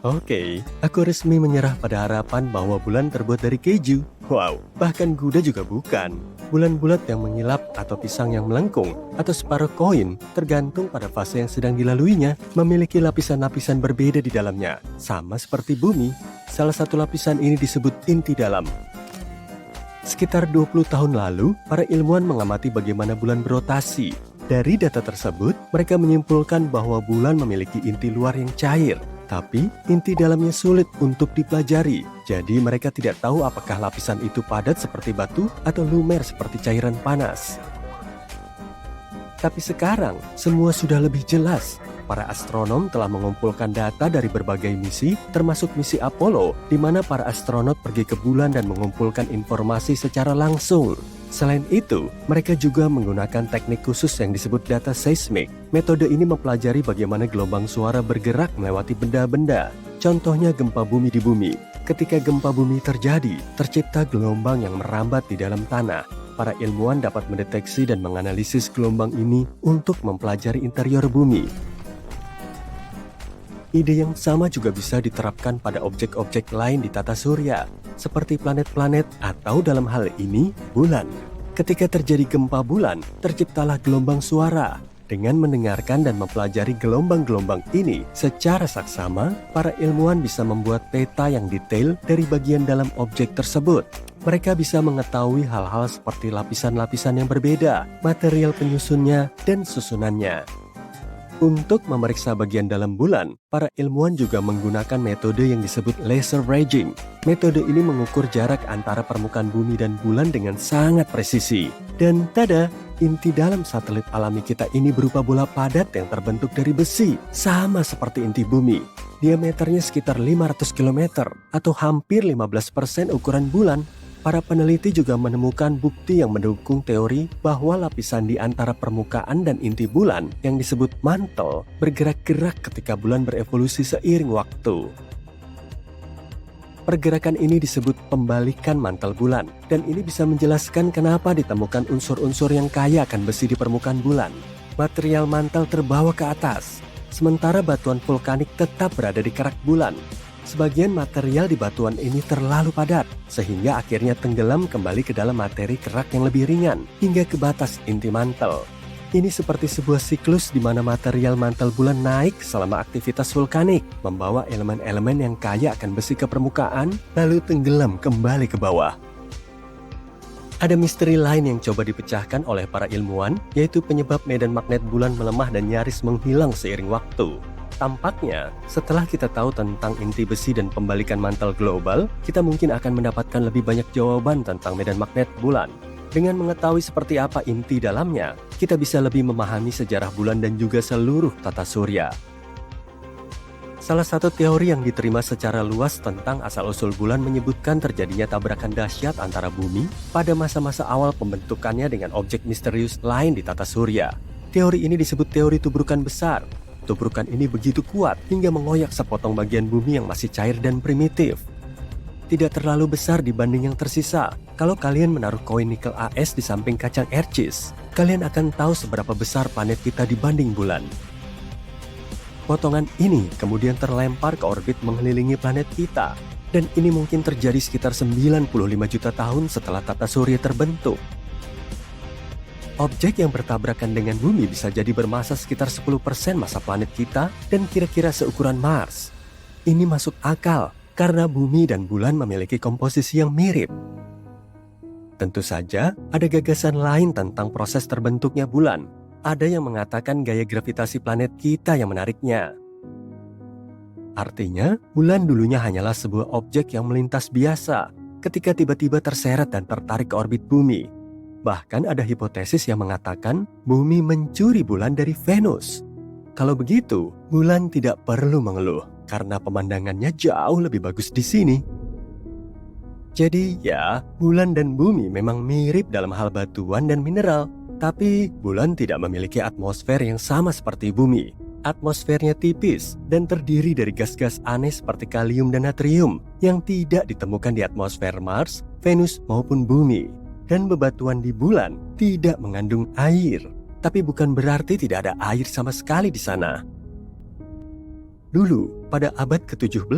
Oke, aku resmi menyerah pada harapan bahwa bulan terbuat dari keju. Wow, bahkan Gouda juga bukan. Bulan bulat yang mengilap atau pisang yang melengkung atau separuh koin tergantung pada fase yang sedang dilaluinya memiliki lapisan-lapisan berbeda di dalamnya. Sama seperti bumi, salah satu lapisan ini disebut inti dalam. Sekitar 20 tahun lalu, para ilmuwan mengamati bagaimana bulan berotasi. Dari data tersebut, mereka menyimpulkan bahwa bulan memiliki inti luar yang cair, tapi inti dalamnya sulit untuk dipelajari. Jadi mereka tidak tahu apakah lapisan itu padat seperti batu atau lumer seperti cairan panas. Tapi sekarang, semua sudah lebih jelas. Para astronom telah mengumpulkan data dari berbagai misi, termasuk misi Apollo, di mana para astronot pergi ke bulan dan mengumpulkan informasi secara langsung. Selain itu, mereka juga menggunakan teknik khusus yang disebut data seismik. Metode ini mempelajari bagaimana gelombang suara bergerak melewati benda-benda. Contohnya gempa bumi di bumi. Ketika gempa bumi terjadi, tercipta gelombang yang merambat di dalam tanah. Para ilmuwan dapat mendeteksi dan menganalisis gelombang ini untuk mempelajari interior bumi. Ide yang sama juga bisa diterapkan pada objek-objek lain di tata surya, seperti planet-planet atau dalam hal ini, bulan. Ketika terjadi gempa bulan, terciptalah gelombang suara. Dengan mendengarkan dan mempelajari gelombang-gelombang ini secara saksama, para ilmuwan bisa membuat peta yang detail dari bagian dalam objek tersebut. Mereka bisa mengetahui hal-hal seperti lapisan-lapisan yang berbeda, material penyusunnya, dan susunannya. Untuk memeriksa bagian dalam bulan, para ilmuwan juga menggunakan metode yang disebut laser ranging. Metode ini mengukur jarak antara permukaan bumi dan bulan dengan sangat presisi. Dan tada, inti dalam satelit alami kita ini berupa bola padat yang terbentuk dari besi, sama seperti inti bumi. Diameternya sekitar 500 km atau hampir 15% ukuran bulan. Para peneliti juga menemukan bukti yang mendukung teori bahwa lapisan di antara permukaan dan inti bulan yang disebut mantel bergerak-gerak ketika bulan berevolusi seiring waktu. Pergerakan ini disebut pembalikan mantel bulan, dan ini bisa menjelaskan kenapa ditemukan unsur-unsur yang kaya akan besi di permukaan bulan. Material mantel terbawa ke atas, sementara batuan vulkanik tetap berada di kerak bulan. Sebagian material di batuan ini terlalu padat, sehingga akhirnya tenggelam kembali ke dalam materi kerak yang lebih ringan, hingga ke batas inti mantel. Ini seperti sebuah siklus di mana material mantel bulan naik selama aktivitas vulkanik, membawa elemen-elemen yang kaya akan besi ke permukaan, lalu tenggelam kembali ke bawah. Ada misteri lain yang coba dipecahkan oleh para ilmuwan, yaitu penyebab medan magnet bulan melemah dan nyaris menghilang seiring waktu. Tampaknya, setelah kita tahu tentang inti besi dan pembalikan mantel global, kita mungkin akan mendapatkan lebih banyak jawaban tentang medan magnet bulan. Dengan mengetahui seperti apa inti dalamnya, kita bisa lebih memahami sejarah bulan dan juga seluruh tata surya. Salah satu teori yang diterima secara luas tentang asal-usul bulan menyebutkan terjadinya tabrakan dahsyat antara bumi pada masa-masa awal pembentukannya dengan objek misterius lain di tata surya. Teori ini disebut teori tubrukan besar. Tubrukan ini begitu kuat hingga mengoyak sepotong bagian bumi yang masih cair dan primitif. Tidak terlalu besar dibanding yang tersisa. Kalau kalian menaruh koin nikel AS di samping kacang ercis, kalian akan tahu seberapa besar planet kita dibanding bulan. Potongan ini kemudian terlempar ke orbit mengelilingi planet kita, dan ini mungkin terjadi sekitar 95 juta tahun setelah tata surya terbentuk. Objek yang bertabrakan dengan bumi bisa jadi bermasa sekitar 10% masa planet kita dan kira-kira seukuran Mars. Ini masuk akal karena bumi dan bulan memiliki komposisi yang mirip. Tentu saja, ada gagasan lain tentang proses terbentuknya bulan. Ada yang mengatakan gaya gravitasi planet kita yang menariknya. Artinya, bulan dulunya hanyalah sebuah objek yang melintas biasa ketika tiba-tiba terseret dan tertarik ke orbit bumi. Bahkan ada hipotesis yang mengatakan bumi mencuri bulan dari Venus. Kalau begitu, bulan tidak perlu mengeluh karena pemandangannya jauh lebih bagus di sini. Jadi ya, bulan dan bumi memang mirip dalam hal batuan dan mineral, tapi bulan tidak memiliki atmosfer yang sama seperti bumi. Atmosfernya tipis dan terdiri dari gas-gas aneh seperti kalium dan natrium yang tidak ditemukan di atmosfer Mars, Venus maupun bumi. Dan bebatuan di bulan tidak mengandung air, tapi bukan berarti tidak ada air sama sekali di sana. Dulu, pada abad ke-17,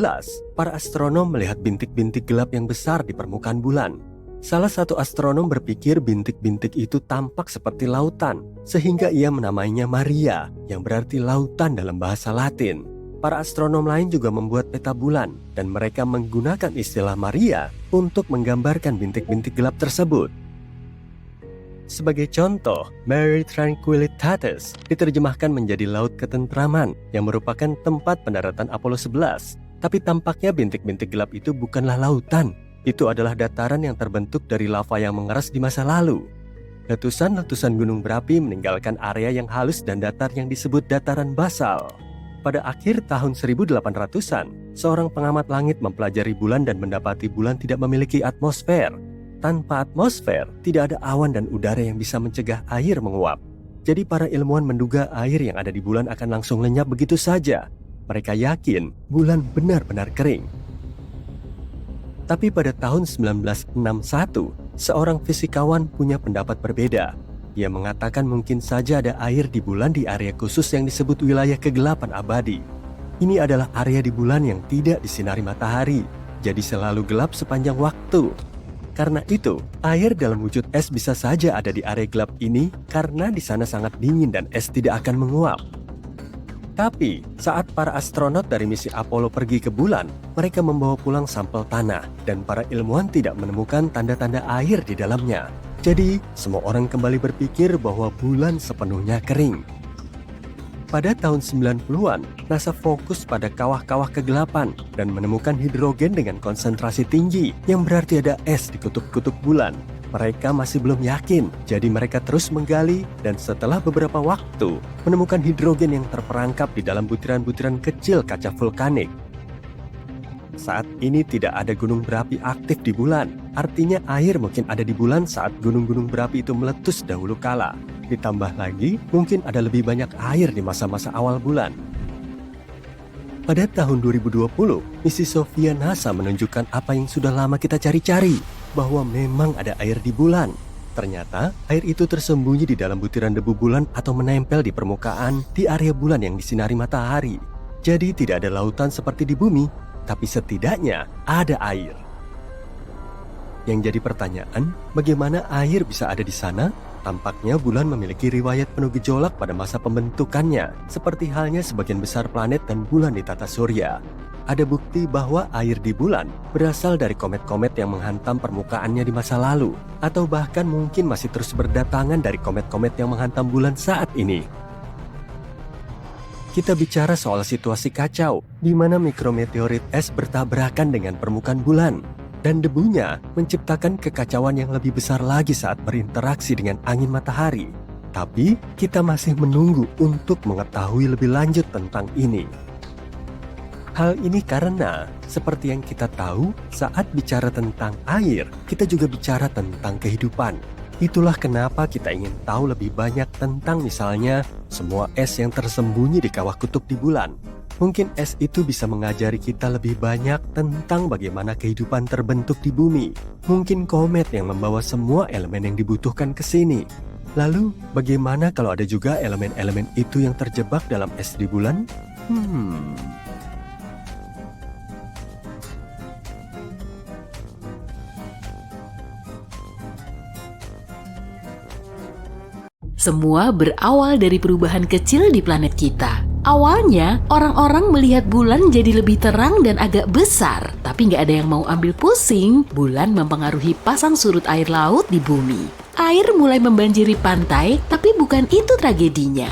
para astronom melihat bintik-bintik gelap yang besar di permukaan bulan. Salah satu astronom berpikir bintik-bintik itu tampak seperti lautan, sehingga ia menamainya Maria, yang berarti lautan dalam bahasa Latin. Para astronom lain juga membuat peta bulan, dan mereka menggunakan istilah Maria untuk menggambarkan bintik-bintik gelap tersebut. Sebagai contoh, Mare Tranquillitatis diterjemahkan menjadi Laut Ketentraman yang merupakan tempat pendaratan Apollo 11. Tapi tampaknya bintik-bintik gelap itu bukanlah lautan. Itu adalah dataran yang terbentuk dari lava yang mengeras di masa lalu. Letusan-letusan gunung berapi meninggalkan area yang halus dan datar yang disebut dataran basal. Pada akhir tahun 1800-an, seorang pengamat langit mempelajari bulan dan mendapati bulan tidak memiliki atmosfer. Tanpa atmosfer, tidak ada awan dan udara yang bisa mencegah air menguap. Jadi para ilmuwan menduga air yang ada di bulan akan langsung lenyap begitu saja. Mereka yakin bulan benar-benar kering. Tapi pada tahun 1961, seorang fisikawan punya pendapat berbeda. Ia mengatakan mungkin saja ada air di bulan di area khusus yang disebut wilayah kegelapan abadi. Ini adalah area di bulan yang tidak disinari matahari, jadi selalu gelap sepanjang waktu. Karena itu, air dalam wujud es bisa saja ada di area gelap ini karena di sana sangat dingin dan es tidak akan menguap. Tapi, saat para astronot dari misi Apollo pergi ke bulan, mereka membawa pulang sampel tanah dan para ilmuwan tidak menemukan tanda-tanda air di dalamnya. Jadi, semua orang kembali berpikir bahwa bulan sepenuhnya kering. Pada tahun 90-an, NASA fokus pada kawah-kawah kegelapan dan menemukan hidrogen dengan konsentrasi tinggi yang berarti ada es di kutub-kutub bulan. Mereka masih belum yakin, jadi mereka terus menggali dan setelah beberapa waktu menemukan hidrogen yang terperangkap di dalam butiran-butiran kecil kaca vulkanik. Saat ini tidak ada gunung berapi aktif di bulan, artinya air mungkin ada di bulan saat gunung-gunung berapi itu meletus dahulu kala. Ditambah lagi, mungkin ada lebih banyak air di masa-masa awal bulan. Pada tahun 2020, misi Sofia NASA menunjukkan apa yang sudah lama kita cari-cari, bahwa memang ada air di bulan. Ternyata, air itu tersembunyi di dalam butiran debu bulan atau menempel di permukaan di area bulan yang disinari matahari. Jadi tidak ada lautan seperti di bumi, tapi setidaknya ada air. Yang jadi pertanyaan, bagaimana air bisa ada di sana? Tampaknya bulan memiliki riwayat penuh gejolak pada masa pembentukannya, seperti halnya sebagian besar planet dan bulan di tata surya. Ada bukti bahwa air di bulan berasal dari komet-komet yang menghantam permukaannya di masa lalu, atau bahkan mungkin masih terus berdatangan dari komet-komet yang menghantam bulan saat ini. Kita bicara soal situasi kacau, di mana mikrometeorit es bertabrakan dengan permukaan bulan, dan debunya menciptakan kekacauan yang lebih besar lagi saat berinteraksi dengan angin matahari. Tapi, kita masih menunggu untuk mengetahui lebih lanjut tentang ini. Hal ini karena, seperti yang kita tahu, saat bicara tentang air, kita juga bicara tentang kehidupan. Itulah kenapa kita ingin tahu lebih banyak tentang misalnya semua es yang tersembunyi di kawah kutub di bulan. Mungkin es itu bisa mengajari kita lebih banyak tentang bagaimana kehidupan terbentuk di bumi. Mungkin komet yang membawa semua elemen yang dibutuhkan ke sini. Lalu, bagaimana kalau ada juga elemen-elemen itu yang terjebak dalam es di bulan? Semua berawal dari perubahan kecil di planet kita. Awalnya, orang-orang melihat bulan jadi lebih terang dan agak besar. Tapi nggak ada yang mau ambil pusing, bulan mempengaruhi pasang surut air laut di bumi. Air mulai membanjiri pantai, tapi bukan itu tragedinya.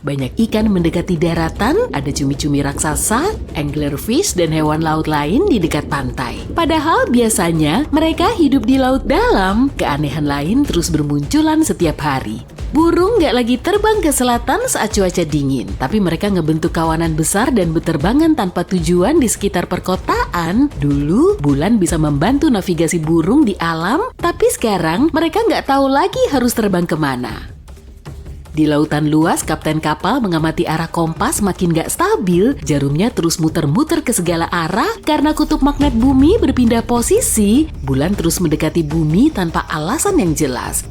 Banyak ikan mendekati daratan, ada cumi-cumi raksasa, anglerfish, dan hewan laut lain di dekat pantai. Padahal biasanya mereka hidup di laut dalam, keanehan lain terus bermunculan setiap hari. Burung nggak lagi terbang ke selatan saat cuaca dingin, tapi mereka ngebentuk kawanan besar dan berterbangan tanpa tujuan di sekitar perkotaan. Dulu, bulan bisa membantu navigasi burung di alam, tapi sekarang mereka nggak tahu lagi harus terbang kemana. Di lautan luas, kapten kapal mengamati arah kompas makin gak stabil, jarumnya terus muter-muter ke segala arah karena kutub magnet bumi berpindah posisi, bulan terus mendekati bumi tanpa alasan yang jelas.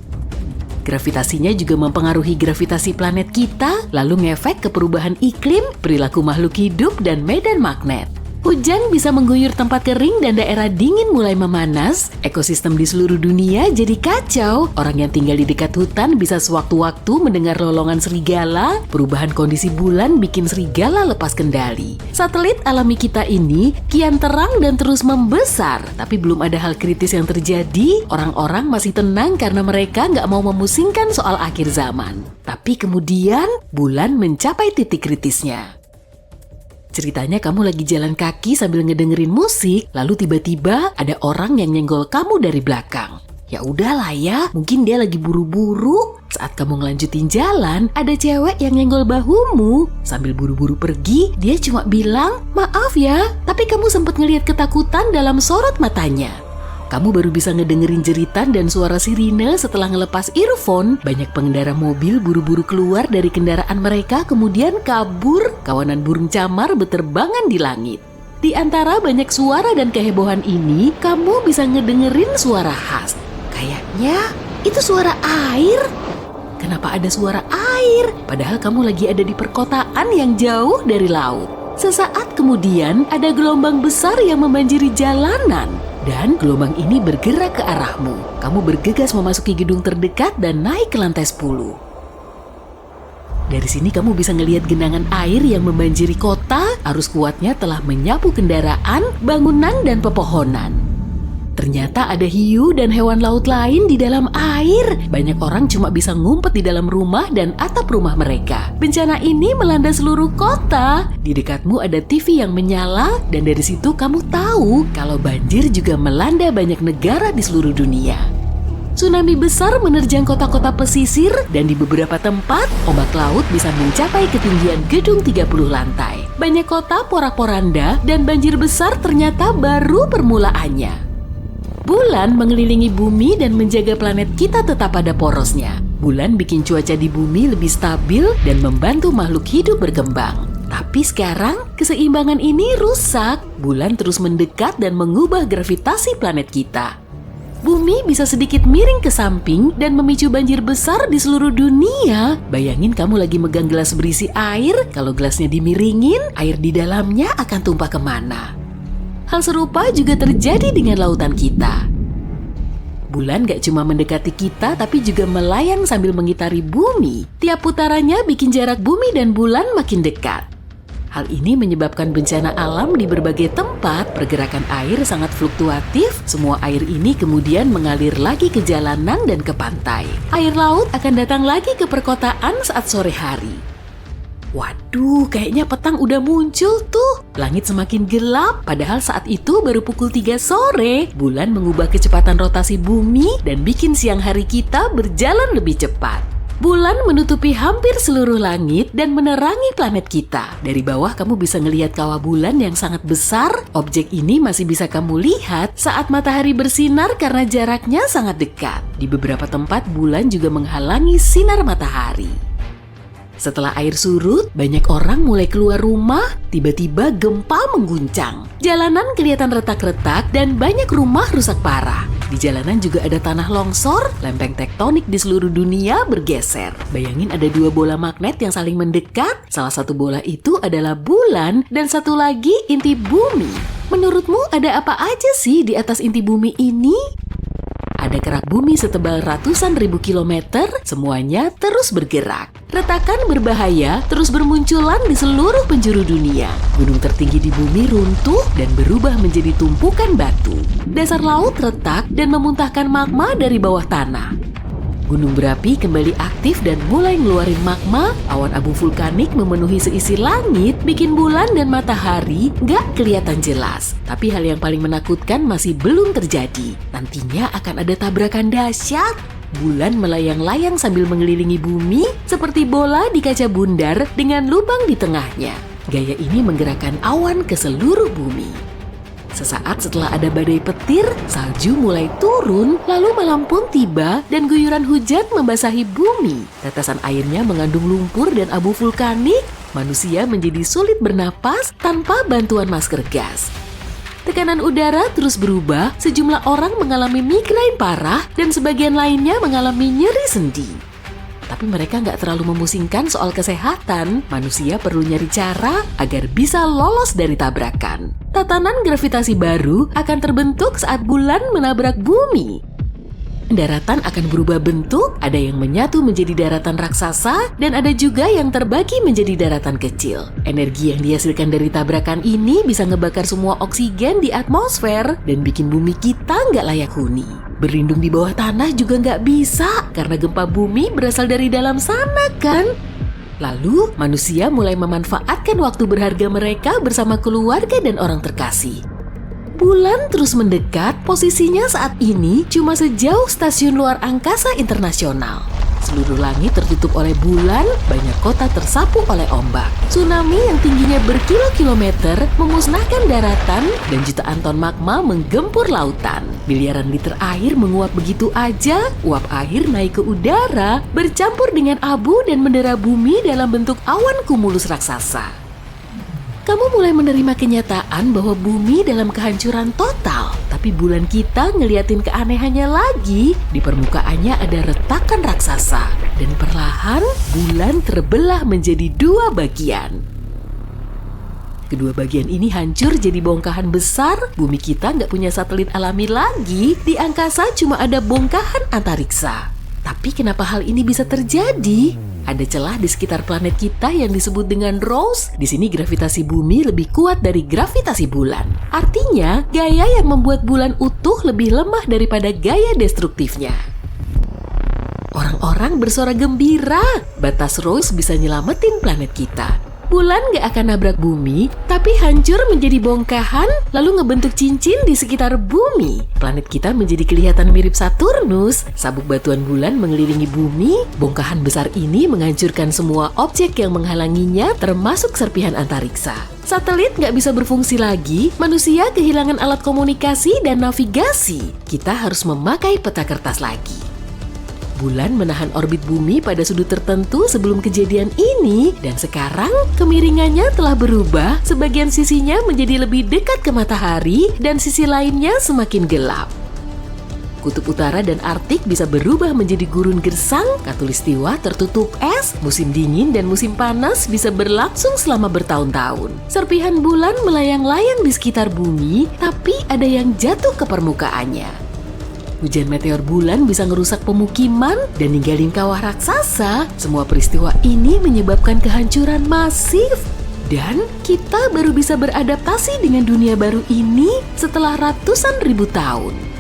Gravitasinya juga mempengaruhi gravitasi planet kita, lalu ngefek ke perubahan iklim, perilaku makhluk hidup, dan medan magnet. Hujan bisa mengguyur tempat kering dan daerah dingin mulai memanas, ekosistem di seluruh dunia jadi kacau, orang yang tinggal di dekat hutan bisa sewaktu-waktu mendengar lolongan serigala, perubahan kondisi bulan bikin serigala lepas kendali. Satelit alami kita ini kian terang dan terus membesar, tapi belum ada hal kritis yang terjadi, orang-orang masih tenang karena mereka nggak mau memusingkan soal akhir zaman. Tapi kemudian, bulan mencapai titik kritisnya. Ceritanya kamu lagi jalan kaki sambil ngedengerin musik, lalu tiba-tiba ada orang yang nyenggol kamu dari belakang. Ya udahlah ya, mungkin dia lagi buru-buru. Saat kamu ngelanjutin jalan, ada cewek yang nyenggol bahumu. Sambil buru-buru pergi, dia cuma bilang, "Maaf ya," tapi kamu sempat ngelihat ketakutan dalam sorot matanya. Kamu baru bisa ngedengerin jeritan dan suara sirine setelah ngelepas earphone. Banyak pengendara mobil buru-buru keluar dari kendaraan mereka kemudian kabur. Kawanan burung camar beterbangan di langit. Di antara banyak suara dan kehebohan ini, kamu bisa ngedengerin suara khas. Kayaknya itu suara air. Kenapa ada suara air? Padahal kamu lagi ada di perkotaan yang jauh dari laut. Sesaat kemudian ada gelombang besar yang membanjiri jalanan. Dan gelombang ini bergerak ke arahmu. Kamu bergegas memasuki gedung terdekat dan naik ke lantai 10. Dari sini kamu bisa ngelihat genangan air yang membanjiri kota. Arus kuatnya telah menyapu kendaraan, bangunan, dan pepohonan. Ternyata ada hiu dan hewan laut lain di dalam air. Banyak orang cuma bisa ngumpet di dalam rumah dan atap rumah mereka. Bencana ini melanda seluruh kota. Di dekatmu ada TV yang menyala dan dari situ kamu tahu kalau banjir juga melanda banyak negara di seluruh dunia. Tsunami besar menerjang kota-kota pesisir dan di beberapa tempat ombak laut bisa mencapai ketinggian gedung 30 lantai. Banyak kota porak-poranda dan banjir besar ternyata baru permulaannya. Bulan mengelilingi bumi dan menjaga planet kita tetap pada porosnya. Bulan bikin cuaca di bumi lebih stabil dan membantu makhluk hidup berkembang. Tapi sekarang, keseimbangan ini rusak. Bulan terus mendekat dan mengubah gravitasi planet kita. Bumi bisa sedikit miring ke samping dan memicu banjir besar di seluruh dunia. Bayangin kamu lagi megang gelas berisi air, kalau gelasnya dimiringin, air di dalamnya akan tumpah kemana? Hal serupa juga terjadi dengan lautan kita. Bulan gak cuma mendekati kita, tapi juga melayang sambil mengitari bumi. Tiap putarannya bikin jarak bumi dan bulan makin dekat. Hal ini menyebabkan bencana alam di berbagai tempat. Pergerakan air sangat fluktuatif. Semua air ini kemudian mengalir lagi ke jalanan dan ke pantai. Air laut akan datang lagi ke perkotaan saat sore hari. Waduh, kayaknya petang udah muncul tuh. Langit semakin gelap, padahal saat itu baru pukul 3 sore. Bulan mengubah kecepatan rotasi bumi dan bikin siang hari kita berjalan lebih cepat. Bulan menutupi hampir seluruh langit dan menerangi planet kita. Dari bawah kamu bisa ngelihat kawah bulan yang sangat besar. Objek ini masih bisa kamu lihat saat matahari bersinar karena jaraknya sangat dekat. Di beberapa tempat bulan juga menghalangi sinar matahari. Setelah air surut, banyak orang mulai keluar rumah, tiba-tiba gempa mengguncang. Jalanan kelihatan retak-retak dan banyak rumah rusak parah. Di jalanan juga ada tanah longsor, lempeng tektonik di seluruh dunia bergeser. Bayangin ada 2 bola magnet yang saling mendekat, salah satu bola itu adalah bulan dan satu lagi inti bumi. Menurutmu ada apa aja sih di atas inti bumi ini? Ada kerak bumi setebal ratusan ribu kilometer, semuanya terus bergerak. Retakan berbahaya terus bermunculan di seluruh penjuru dunia. Gunung tertinggi di bumi runtuh dan berubah menjadi tumpukan batu. Dasar laut retak dan memuntahkan magma dari bawah tanah. Gunung berapi kembali aktif dan mulai ngeluarin magma. Awan abu vulkanik memenuhi seisi langit, bikin bulan dan matahari nggak kelihatan jelas. Tapi hal yang paling menakutkan masih belum terjadi. Nantinya akan ada tabrakan dahsyat. Bulan melayang-layang sambil mengelilingi bumi seperti bola di kaca bundar dengan lubang di tengahnya. Gaya ini menggerakkan awan ke seluruh bumi. Sesaat setelah ada badai petir, salju mulai turun, lalu malam pun tiba dan guyuran hujan membasahi bumi. Tetesan airnya mengandung lumpur dan abu vulkanik. Manusia menjadi sulit bernapas tanpa bantuan masker gas. Tekanan udara terus berubah, sejumlah orang mengalami migrain parah dan sebagian lainnya mengalami nyeri sendi. Tapi mereka nggak terlalu memusingkan soal kesehatan. Manusia perlu nyari cara agar bisa lolos dari tabrakan. Tatanan gravitasi baru akan terbentuk saat bulan menabrak bumi. Daratan akan berubah bentuk, ada yang menyatu menjadi daratan raksasa, dan ada juga yang terbagi menjadi daratan kecil. Energi yang dihasilkan dari tabrakan ini bisa ngebakar semua oksigen di atmosfer dan bikin bumi kita nggak layak huni. Berlindung di bawah tanah juga nggak bisa, karena gempa bumi berasal dari dalam sana kan? Lalu, manusia mulai memanfaatkan waktu berharga mereka bersama keluarga dan orang terkasih. Bulan terus mendekat, posisinya saat ini cuma sejauh stasiun luar angkasa internasional. Seluruh langit tertutup oleh bulan, banyak kota tersapu oleh ombak. Tsunami yang tingginya berkilo-kilometer memusnahkan daratan dan jutaan ton magma menggempur lautan. Miliaran liter air menguap begitu aja, uap air naik ke udara, bercampur dengan abu dan mendera bumi dalam bentuk awan kumulus raksasa. Kamu mulai menerima kenyataan bahwa bumi dalam kehancuran total, tapi bulan kita ngeliatin keanehannya lagi. Di permukaannya ada retakan raksasa, dan perlahan bulan terbelah menjadi dua bagian. Kedua bagian ini hancur jadi bongkahan besar. Bumi kita nggak punya satelit alami lagi. Di angkasa cuma ada bongkahan antariksa. Tapi kenapa hal ini bisa terjadi? Ada celah di sekitar planet kita yang disebut dengan Ross. Di sini gravitasi bumi lebih kuat dari gravitasi bulan. Artinya, gaya yang membuat bulan utuh lebih lemah daripada gaya destruktifnya. Orang-orang bersorak gembira. Batas Ross bisa nyelamatin planet kita. Bulan gak akan nabrak bumi, tapi hancur menjadi bongkahan, lalu ngebentuk cincin di sekitar bumi. Planet kita menjadi kelihatan mirip Saturnus. Sabuk batuan bulan mengelilingi bumi. Bongkahan besar ini menghancurkan semua objek yang menghalanginya, termasuk serpihan antariksa. Satelit nggak bisa berfungsi lagi, manusia kehilangan alat komunikasi dan navigasi. Kita harus memakai peta kertas lagi. Bulan menahan orbit bumi pada sudut tertentu sebelum kejadian ini, dan sekarang kemiringannya telah berubah. Sebagian sisinya menjadi lebih dekat ke matahari dan sisi lainnya semakin gelap. Kutub utara dan Arktik bisa berubah menjadi gurun gersang, khatulistiwa tertutup es, musim dingin dan musim panas bisa berlangsung selama bertahun-tahun. Serpihan bulan melayang-layang di sekitar bumi, tapi ada yang jatuh ke permukaannya. Hujan meteor bulan bisa ngerusak pemukiman dan ninggalin kawah raksasa. Semua peristiwa ini menyebabkan kehancuran masif. Dan kita baru bisa beradaptasi dengan dunia baru ini setelah ratusan ribu tahun.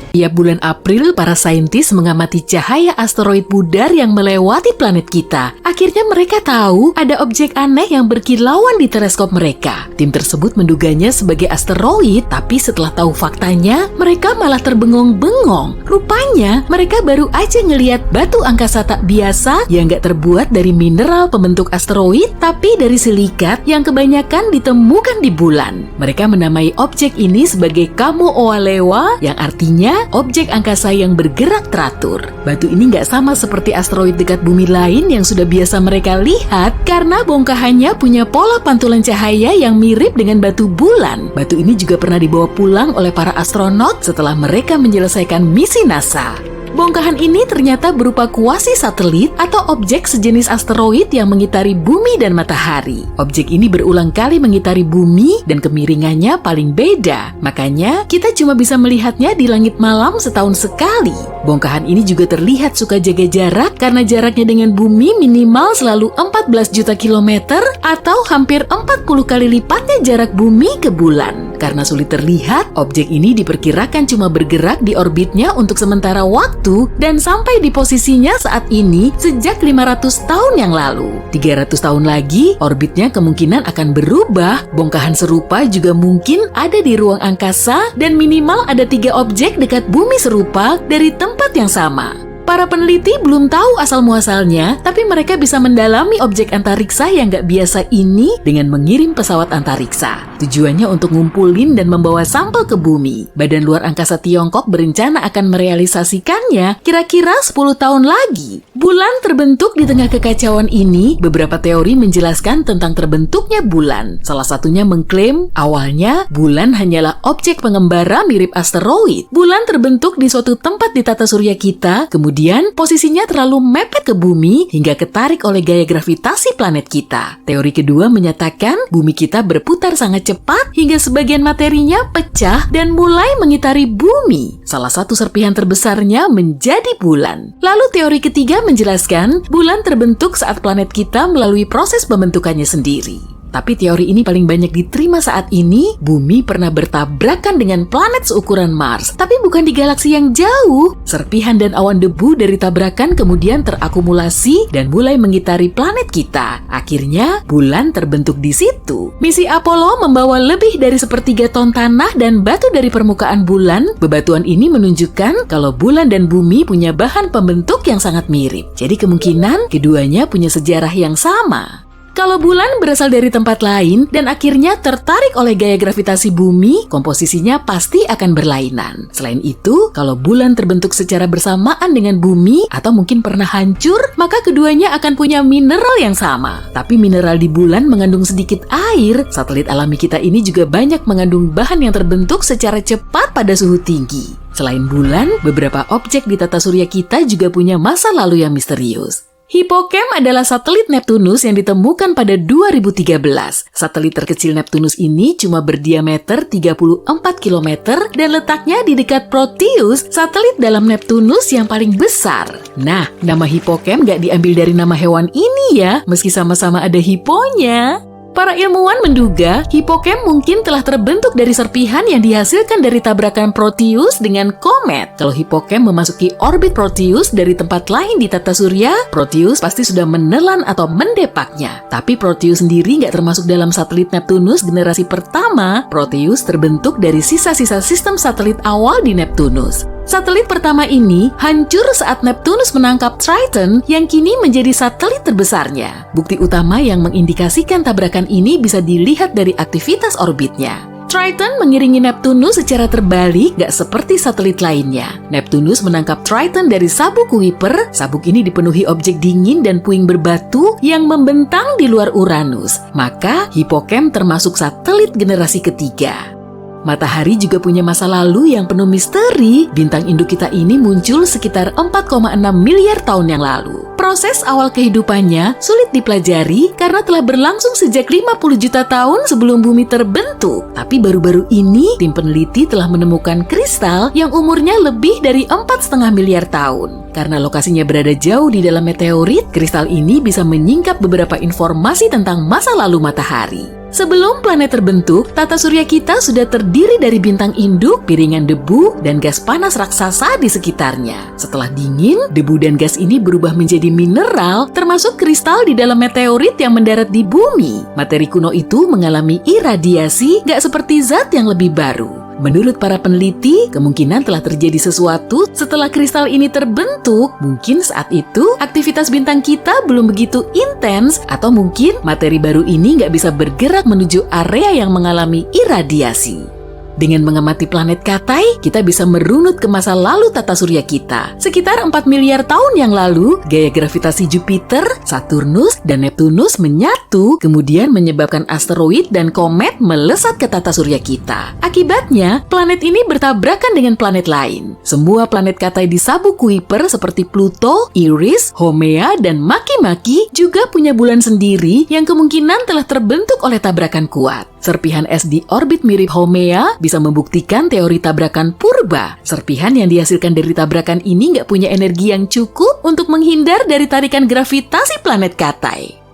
Tiap bulan April, para saintis mengamati cahaya asteroid pudar yang melewati planet kita. Akhirnya mereka tahu ada objek aneh yang berkilauan di teleskop mereka. Tim tersebut menduganya sebagai asteroid, tapi setelah tahu faktanya, mereka malah terbengong-bengong. Rupanya, mereka baru aja ngelihat batu angkasa tak biasa yang gak terbuat dari mineral pembentuk asteroid, tapi dari silikat yang kebanyakan ditemukan di bulan. Mereka menamai objek ini sebagai Kamo'oalewa, yang artinya objek angkasa yang bergerak teratur. Batu ini nggak sama seperti asteroid dekat bumi lain yang sudah biasa mereka lihat karena bongkahannya punya pola pantulan cahaya yang mirip dengan batu bulan. Batu ini juga pernah dibawa pulang oleh para astronot setelah mereka menyelesaikan misi NASA. Bongkahan ini ternyata berupa kuasi satelit atau objek sejenis asteroid yang mengitari bumi dan matahari. Objek ini berulang kali mengitari bumi dan kemiringannya paling beda. Makanya kita cuma bisa melihatnya di langit malam setahun sekali. Bongkahan ini juga terlihat suka jaga jarak karena jaraknya dengan bumi minimal selalu 14 juta kilometer atau hampir 40 kali lipatnya jarak bumi ke bulan. Karena sulit terlihat, objek ini diperkirakan cuma bergerak di orbitnya untuk sementara waktu dan sampai di posisinya saat ini sejak 500 tahun yang lalu. 300 tahun lagi, orbitnya kemungkinan akan berubah. Bongkahan serupa juga mungkin ada di ruang angkasa dan minimal ada 3 objek dekat bumi serupa dari tempat yang sama. Para peneliti belum tahu asal-muasalnya, tapi mereka bisa mendalami objek antariksa yang gak biasa ini dengan mengirim pesawat antariksa. Tujuannya untuk ngumpulin dan membawa sampel ke bumi. Badan Luar Angkasa Tiongkok berencana akan merealisasikannya kira-kira 10 tahun lagi. Bulan terbentuk di tengah kekacauan ini. Beberapa teori menjelaskan tentang terbentuknya bulan. Salah satunya mengklaim awalnya bulan hanyalah objek pengembara mirip asteroid. Bulan terbentuk di suatu tempat di tata surya kita, kemudian posisinya terlalu mepet ke bumi hingga ketarik oleh gaya gravitasi planet kita. Teori kedua menyatakan bumi kita berputar sangat cepat hingga sebagian materinya pecah dan mulai mengitari bumi. Salah satu serpihan terbesarnya menjadi bulan. Lalu teori ketiga menjelaskan bulan terbentuk saat planet kita melalui proses pembentukannya sendiri. Tapi teori ini paling banyak diterima saat ini. Bumi pernah bertabrakan dengan planet seukuran Mars, tapi bukan di galaksi yang jauh. Serpihan dan awan debu dari tabrakan kemudian terakumulasi dan mulai mengitari planet kita. Akhirnya, bulan terbentuk di situ. Misi Apollo membawa lebih dari 1/3 ton tanah dan batu dari permukaan bulan. Bebatuan ini menunjukkan kalau bulan dan bumi punya bahan pembentuk yang sangat mirip. Jadi kemungkinan keduanya punya sejarah yang sama. Kalau bulan berasal dari tempat lain dan akhirnya tertarik oleh gaya gravitasi bumi, komposisinya pasti akan berlainan. Selain itu, kalau bulan terbentuk secara bersamaan dengan bumi atau mungkin pernah hancur, maka keduanya akan punya mineral yang sama. Tapi mineral di bulan mengandung sedikit air. Satelit alami kita ini juga banyak mengandung bahan yang terbentuk secara cepat pada suhu tinggi. Selain bulan, beberapa objek di tata surya kita juga punya masa lalu yang misterius. Hippocamp adalah satelit Neptunus yang ditemukan pada 2013. Satelit terkecil Neptunus ini cuma berdiameter 34 km dan letaknya di dekat Proteus, satelit dalam Neptunus yang paling besar. Nah, nama Hippocamp gak diambil dari nama hewan ini ya, meski sama-sama ada hipponya. Para ilmuwan menduga Hippocamp mungkin telah terbentuk dari serpihan yang dihasilkan dari tabrakan Proteus dengan komet. Kalau Hippocamp memasuki orbit Proteus dari tempat lain di tata surya, Proteus pasti sudah menelan atau mendepaknya. Tapi Proteus sendiri nggak termasuk dalam satelit Neptunus generasi pertama. Proteus terbentuk dari sisa-sisa sistem satelit awal di Neptunus. Satelit pertama ini hancur saat Neptunus menangkap Triton yang kini menjadi satelit terbesarnya. Bukti utama yang mengindikasikan tabrakan ini bisa dilihat dari aktivitas orbitnya. Triton mengiringi Neptunus secara terbalik, gak seperti satelit lainnya. Neptunus menangkap Triton dari sabuk Kuiper. Sabuk ini dipenuhi objek dingin dan puing berbatu yang membentang di luar Uranus. Maka Hippocamp termasuk satelit generasi ketiga. Matahari juga punya masa lalu yang penuh misteri. Bintang induk kita ini muncul sekitar 4,6 miliar tahun yang lalu. Proses awal kehidupannya sulit dipelajari karena telah berlangsung sejak 50 juta tahun sebelum bumi terbentuk. Tapi baru-baru ini, tim peneliti telah menemukan kristal yang umurnya lebih dari 4,5 miliar tahun. Karena lokasinya berada jauh di dalam meteorit, kristal ini bisa menyingkap beberapa informasi tentang masa lalu matahari. Sebelum planet terbentuk, tata surya kita sudah terdiri dari bintang induk, piringan debu, dan gas panas raksasa di sekitarnya. Setelah dingin, debu dan gas ini berubah menjadi mineral, termasuk kristal di dalam meteorit yang mendarat di bumi. Materi kuno itu mengalami iradiasi, gak seperti zat yang lebih baru. Menurut para peneliti, kemungkinan telah terjadi sesuatu setelah kristal ini terbentuk. Mungkin saat itu, aktivitas bintang kita belum begitu intens, atau mungkin materi baru ini nggak bisa bergerak menuju area yang mengalami iradiasi. Dengan mengamati planet Katai, kita bisa merunut ke masa lalu tata surya kita. Sekitar 4 miliar tahun yang lalu, gaya gravitasi Jupiter, Saturnus, dan Neptunus menyatu, kemudian menyebabkan asteroid dan komet melesat ke tata surya kita. Akibatnya, planet ini bertabrakan dengan planet lain. Semua planet Katai di sabuk Kuiper seperti Pluto, Eris, Haumea, dan Makemake juga punya bulan sendiri yang kemungkinan telah terbentuk oleh tabrakan kuat. Serpihan es di orbit mirip Haumea bisa membuktikan teori tabrakan purba. Serpihan yang dihasilkan dari tabrakan ini nggak punya energi yang cukup untuk menghindar dari tarikan gravitasi planet Katai.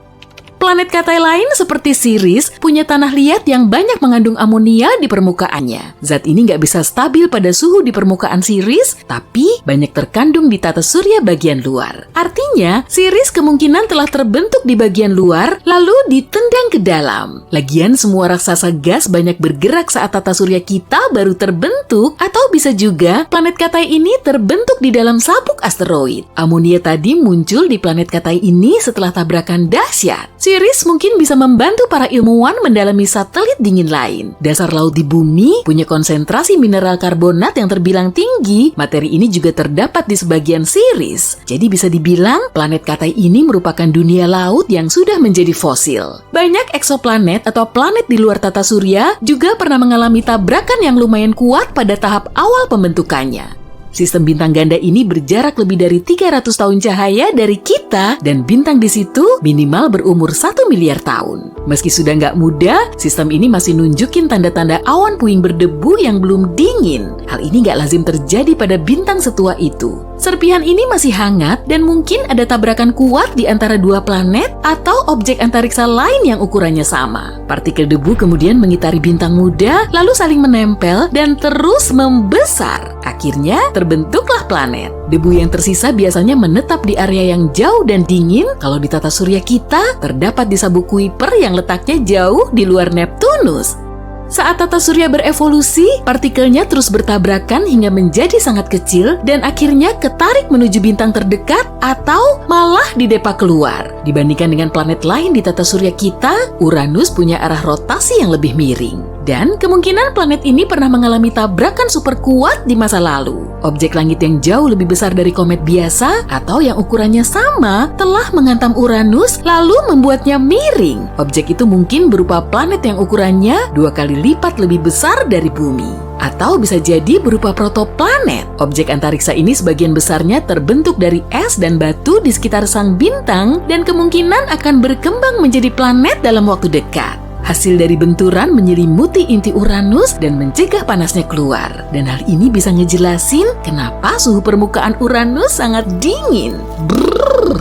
Planet Katai lain seperti Ceres punya tanah liat yang banyak mengandung amonia di permukaannya. Zat ini nggak bisa stabil pada suhu di permukaan Ceres, tapi banyak terkandung di tata surya bagian luar. Artinya, Ceres kemungkinan telah terbentuk di bagian luar, lalu ditendang ke dalam. Lagian semua raksasa gas banyak bergerak saat tata surya kita baru terbentuk, atau bisa juga planet Katai ini terbentuk di dalam sabuk asteroid. Amonia tadi muncul di planet Katai ini setelah tabrakan dahsyat. Siris mungkin bisa membantu para ilmuwan mendalami satelit dingin lain. Dasar laut di bumi punya konsentrasi mineral karbonat yang terbilang tinggi. Materi ini juga terdapat di sebagian Siris. Jadi bisa dibilang planet Katai ini merupakan dunia laut yang sudah menjadi fosil. Banyak eksoplanet atau planet di luar tata surya juga pernah mengalami tabrakan yang lumayan kuat pada tahap awal pembentukannya. Sistem bintang ganda ini berjarak lebih dari 300 tahun cahaya dari kita dan bintang di situ minimal berumur 1 miliar tahun. Meski sudah nggak muda, sistem ini masih nunjukin tanda-tanda awan puing berdebu yang belum dingin. Hal ini nggak lazim terjadi pada bintang setua itu. Serpihan ini masih hangat dan mungkin ada tabrakan kuat di antara dua planet atau objek antariksa lain yang ukurannya sama. Partikel debu kemudian mengitari bintang muda, lalu saling menempel dan terus membesar. Akhirnya terbentuklah planet. Debu yang tersisa biasanya menetap di area yang jauh dan dingin. Kalau di tata surya kita, terdapat di sabuk Kuiper yang letaknya jauh di luar Neptunus. Saat tata surya berevolusi, partikelnya terus bertabrakan hingga menjadi sangat kecil dan akhirnya ketarik menuju bintang terdekat atau malah didepak keluar. Dibandingkan dengan planet lain di tata surya kita, Uranus punya arah rotasi yang lebih miring. Dan kemungkinan planet ini pernah mengalami tabrakan super kuat di masa lalu. Objek langit yang jauh lebih besar dari komet biasa atau yang ukurannya sama telah menghantam Uranus lalu membuatnya miring. Objek itu mungkin berupa planet yang ukurannya 2 kali lipat lebih besar dari bumi. Atau bisa jadi berupa protoplanet. Objek antariksa ini sebagian besarnya terbentuk dari es dan batu di sekitar sang bintang dan kemungkinan akan berkembang menjadi planet dalam waktu dekat. Hasil dari benturan menyelimuti inti Uranus dan mencegah panasnya keluar. Dan hal ini bisa ngejelasin kenapa suhu permukaan Uranus sangat dingin. Brrr.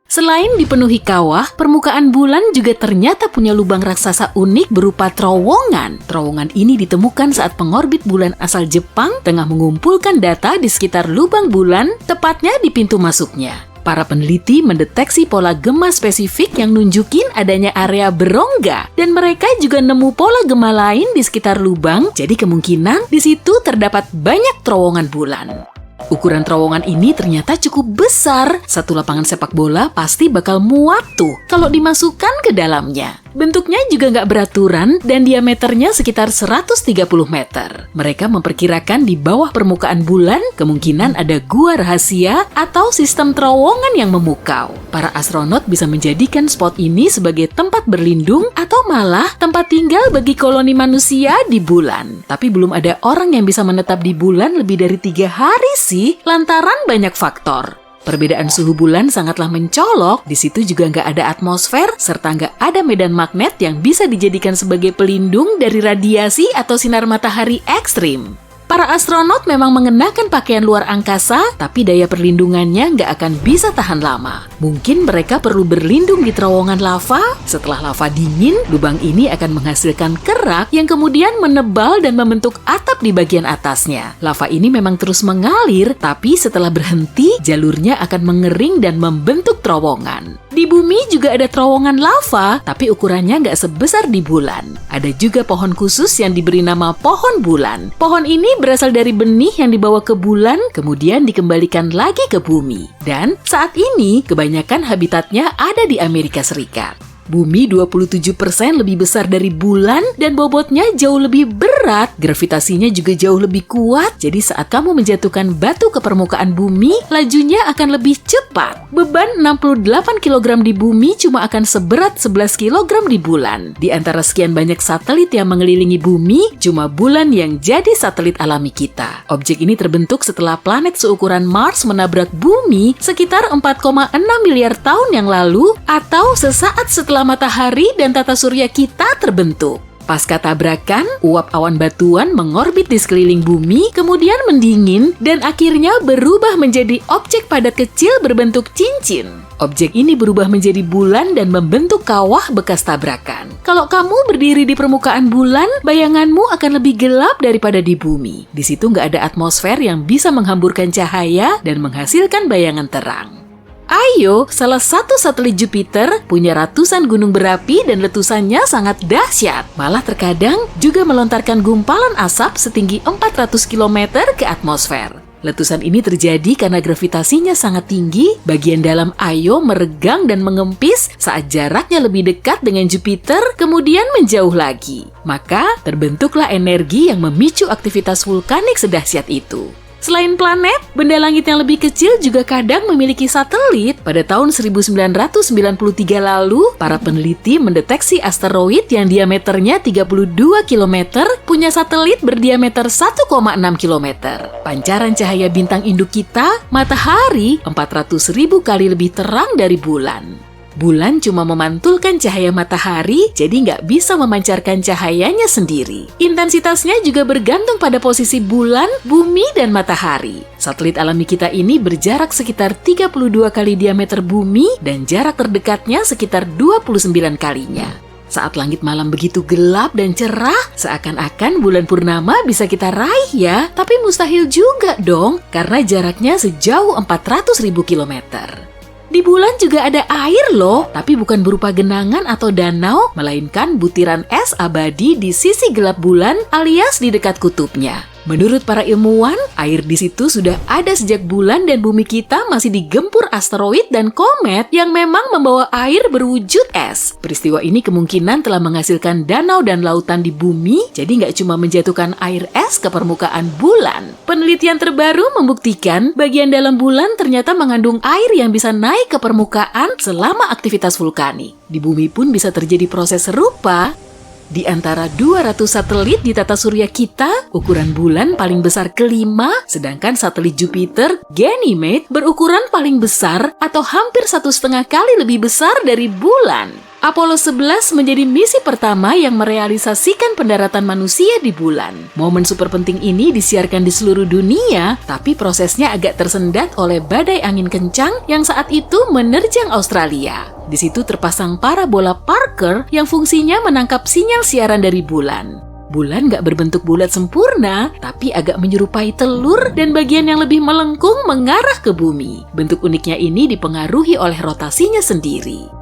Selain dipenuhi kawah, permukaan bulan juga ternyata punya lubang raksasa unik berupa terowongan. Terowongan ini ditemukan saat pengorbit bulan asal Jepang tengah mengumpulkan data di sekitar lubang bulan, tepatnya di pintu masuknya. Para peneliti mendeteksi pola gema spesifik yang nunjukin adanya area berongga dan mereka juga nemu pola gema lain di sekitar lubang, jadi kemungkinan di situ terdapat banyak terowongan bulan. Ukuran terowongan ini ternyata cukup besar. Satu lapangan sepak bola pasti bakal muat tuh kalau dimasukkan ke dalamnya. Bentuknya juga nggak beraturan dan diameternya sekitar 130 meter. Mereka memperkirakan di bawah permukaan bulan kemungkinan ada gua rahasia atau sistem terowongan yang memukau. Para astronot bisa menjadikan spot ini sebagai tempat berlindung atau malah tempat tinggal bagi koloni manusia di bulan. Tapi belum ada orang yang bisa menetap di bulan lebih dari 3 hari sih, lantaran banyak faktor. Perbedaan suhu bulan sangatlah mencolok, di situ juga nggak ada atmosfer, serta nggak ada medan magnet yang bisa dijadikan sebagai pelindung dari radiasi atau sinar matahari ekstrim. Para astronot memang mengenakan pakaian luar angkasa, tapi daya perlindungannya nggak akan bisa tahan lama. Mungkin mereka perlu berlindung di terowongan lava. Setelah lava dingin, lubang ini akan menghasilkan kerak yang kemudian menebal dan membentuk atap di bagian atasnya. Lava ini memang terus mengalir, tapi setelah berhenti, jalurnya akan mengering dan membentuk terowongan. Di bumi juga ada terowongan lava, tapi ukurannya nggak sebesar di bulan. Ada juga pohon khusus yang diberi nama pohon bulan. Pohon ini berasal dari benih yang dibawa ke bulan, kemudian dikembalikan lagi ke bumi. Dan saat ini, kebanyakan habitatnya ada di Amerika Serikat. Bumi 27% lebih besar dari bulan dan bobotnya jauh lebih berat. Gravitasinya juga jauh lebih kuat. Jadi saat kamu menjatuhkan batu ke permukaan bumi, lajunya akan lebih cepat. Beban 68 kg di bumi cuma akan seberat 11 kg di bulan. Di antara sekian banyak satelit yang mengelilingi bumi, cuma bulan yang jadi satelit alami kita. Objek ini terbentuk setelah planet seukuran Mars menabrak bumi sekitar 4,6 miliar tahun yang lalu atau sesaat setelah matahari dan tata surya kita terbentuk. Pasca tabrakan, uap awan batuan mengorbit di sekeliling bumi, kemudian mendingin dan akhirnya berubah menjadi objek padat kecil berbentuk cincin. Objek ini berubah menjadi bulan dan membentuk kawah bekas tabrakan. Kalau kamu berdiri di permukaan bulan, bayanganmu akan lebih gelap daripada di bumi. Di situ nggak ada atmosfer yang bisa menghamburkan cahaya dan menghasilkan bayangan terang. Io, salah satu satelit Jupiter, punya ratusan gunung berapi dan letusannya sangat dahsyat. Malah terkadang juga melontarkan gumpalan asap setinggi 400 km ke atmosfer. Letusan ini terjadi karena gravitasinya sangat tinggi, bagian dalam Io meregang dan mengempis saat jaraknya lebih dekat dengan Jupiter, kemudian menjauh lagi. Maka terbentuklah energi yang memicu aktivitas vulkanik sedahsyat itu. Selain planet, benda langit yang lebih kecil juga kadang memiliki satelit. Pada tahun 1993 lalu, para peneliti mendeteksi asteroid yang diameternya 32 km punya satelit berdiameter 1,6 km. Pancaran cahaya bintang induk kita, matahari, 400.000 kali lebih terang dari bulan. Bulan cuma memantulkan cahaya matahari, jadi nggak bisa memancarkan cahayanya sendiri. Intensitasnya juga bergantung pada posisi bulan, bumi, dan matahari. Satelit alami kita ini berjarak sekitar 32 kali diameter bumi dan jarak terdekatnya sekitar 29 kalinya. Saat langit malam begitu gelap dan cerah, seakan-akan bulan purnama bisa kita raih ya, tapi mustahil juga dong, karena jaraknya sejauh 400.000 kilometer. Di bulan juga ada air loh, tapi bukan berupa genangan atau danau, melainkan butiran es abadi di sisi gelap bulan alias di dekat kutubnya. Menurut para ilmuwan, air di situ sudah ada sejak bulan dan bumi kita masih digempur asteroid dan komet yang memang membawa air berwujud es. Peristiwa ini kemungkinan telah menghasilkan danau dan lautan di bumi, jadi nggak cuma menjatuhkan air es ke permukaan bulan. Penelitian terbaru membuktikan bagian dalam bulan ternyata mengandung air yang bisa naik ke permukaan selama aktivitas vulkanik. Di bumi pun bisa terjadi proses serupa. Di antara 200 satelit di tata surya kita, ukuran bulan paling besar kelima, sedangkan satelit Jupiter, Ganymede, berukuran paling besar atau hampir 1,5 kali lebih besar dari bulan. Apollo 11 menjadi misi pertama yang merealisasikan pendaratan manusia di bulan. Momen super penting ini disiarkan di seluruh dunia, tapi prosesnya agak tersendat oleh badai angin kencang yang saat itu menerjang Australia. Di situ terpasang parabola Parker yang fungsinya menangkap sinyal siaran dari bulan. Bulan nggak berbentuk bulat sempurna, tapi agak menyerupai telur dan bagian yang lebih melengkung mengarah ke bumi. Bentuk uniknya ini dipengaruhi oleh rotasinya sendiri.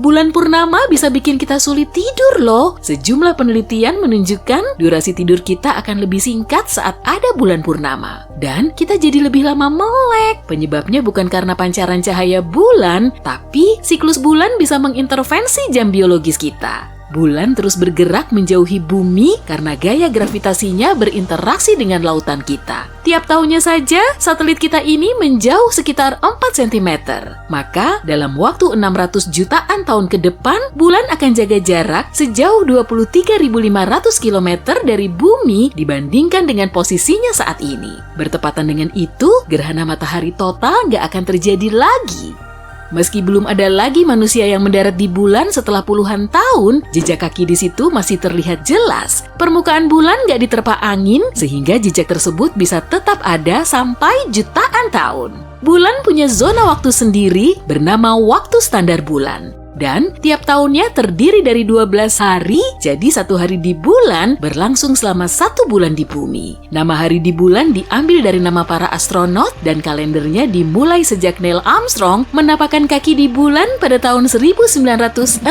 Bulan purnama bisa bikin kita sulit tidur loh. Sejumlah penelitian menunjukkan durasi tidur kita akan lebih singkat saat ada bulan purnama. Dan kita jadi lebih lama melek. Penyebabnya bukan karena pancaran cahaya bulan, tapi siklus bulan bisa mengintervensi jam biologis kita. Bulan terus bergerak menjauhi bumi karena gaya gravitasinya berinteraksi dengan lautan kita. Tiap tahunnya saja, satelit kita ini menjauh sekitar 4 cm. Maka, dalam waktu 600 jutaan tahun ke depan, bulan akan jaga jarak sejauh 23.500 km dari bumi dibandingkan dengan posisinya saat ini. Bertepatan dengan itu, gerhana matahari total nggak akan terjadi lagi. Meski belum ada lagi manusia yang mendarat di bulan setelah puluhan tahun, jejak kaki di situ masih terlihat jelas. Permukaan bulan nggak diterpa angin, sehingga jejak tersebut bisa tetap ada sampai jutaan tahun. Bulan punya zona waktu sendiri bernama waktu standar bulan. Dan tiap tahunnya terdiri dari 12 hari, jadi satu hari di bulan berlangsung selama 1 bulan di bumi. Nama hari di bulan diambil dari nama para astronot dan kalendernya dimulai sejak Neil Armstrong menapakkan kaki di bulan pada tahun 1969.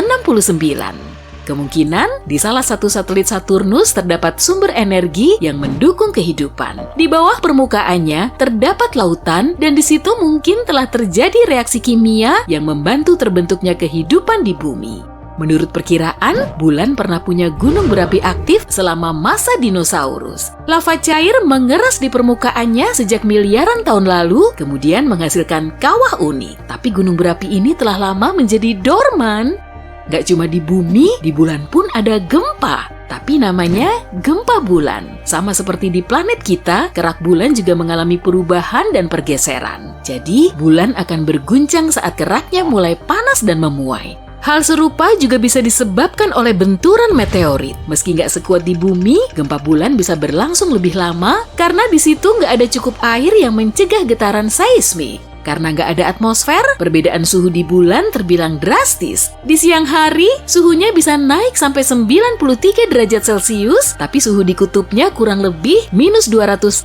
Kemungkinan di salah satu satelit Saturnus terdapat sumber energi yang mendukung kehidupan. Di bawah permukaannya terdapat lautan dan di situ mungkin telah terjadi reaksi kimia yang membantu terbentuknya kehidupan di bumi. Menurut perkiraan, bulan pernah punya gunung berapi aktif selama masa dinosaurus. Lava cair mengeras di permukaannya sejak miliaran tahun lalu, kemudian menghasilkan kawah unik. Tapi gunung berapi ini telah lama menjadi dorman. Gak cuma di bumi, di bulan pun ada gempa. Tapi namanya gempa bulan. Sama seperti di planet kita, kerak bulan juga mengalami perubahan dan pergeseran. Jadi, bulan akan berguncang saat keraknya mulai panas dan memuai. Hal serupa juga bisa disebabkan oleh benturan meteorit. Meski nggak sekuat di bumi, gempa bulan bisa berlangsung lebih lama karena di situ nggak ada cukup air yang mencegah getaran seismik. Karena nggak ada atmosfer, perbedaan suhu di bulan terbilang drastis. Di siang hari, suhunya bisa naik sampai 93 derajat Celcius, tapi suhu di kutubnya kurang lebih minus 240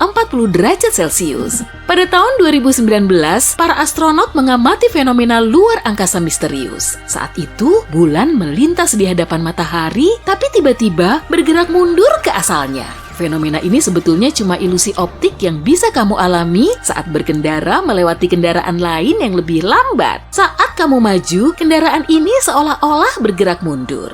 derajat Celcius. Pada tahun 2019, para astronot mengamati fenomena luar angkasa misterius. Saat itu, bulan melintas di hadapan matahari, tapi tiba-tiba bergerak mundur ke asalnya. Fenomena ini sebetulnya cuma ilusi optik yang bisa kamu alami saat berkendara melewati kendaraan lain yang lebih lambat. Saat kamu maju, kendaraan ini seolah-olah bergerak mundur.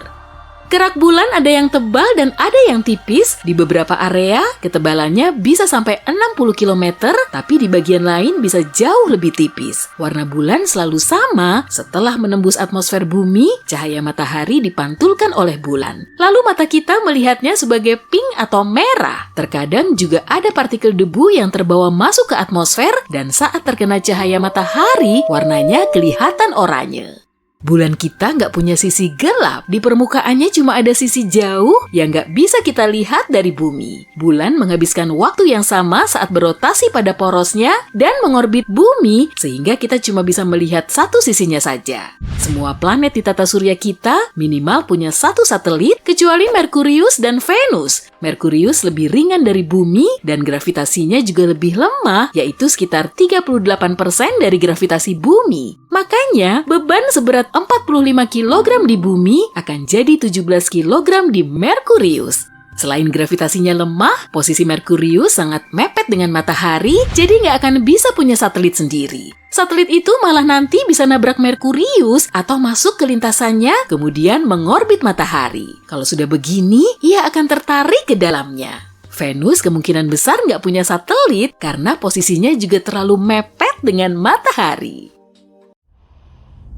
Kerak bulan ada yang tebal dan ada yang tipis. Di beberapa area, ketebalannya bisa sampai 60 km, tapi di bagian lain bisa jauh lebih tipis. Warna bulan selalu sama. Setelah menembus atmosfer bumi, cahaya matahari dipantulkan oleh bulan. Lalu mata kita melihatnya sebagai pink atau merah. Terkadang juga ada partikel debu yang terbawa masuk ke atmosfer, dan saat terkena cahaya matahari, warnanya kelihatan oranye. Bulan kita nggak punya sisi gelap, di permukaannya cuma ada sisi jauh yang nggak bisa kita lihat dari bumi. Bulan menghabiskan waktu yang sama saat berotasi pada porosnya dan mengorbit bumi, sehingga kita cuma bisa melihat satu sisinya saja. Semua planet di tata surya kita minimal punya satu satelit, kecuali Merkurius dan Venus. Merkurius lebih ringan dari bumi dan gravitasinya juga lebih lemah, yaitu sekitar 38% dari gravitasi bumi. Makanya, beban seberat 45 kg di bumi akan jadi 17 kg di Merkurius. Selain gravitasinya lemah, posisi Merkurius sangat mepet dengan matahari, jadi nggak akan bisa punya satelit sendiri. Satelit itu malah nanti bisa nabrak Merkurius atau masuk ke lintasannya, kemudian mengorbit matahari. Kalau sudah begini, ia akan tertarik ke dalamnya. Venus kemungkinan besar nggak punya satelit karena posisinya juga terlalu mepet dengan matahari.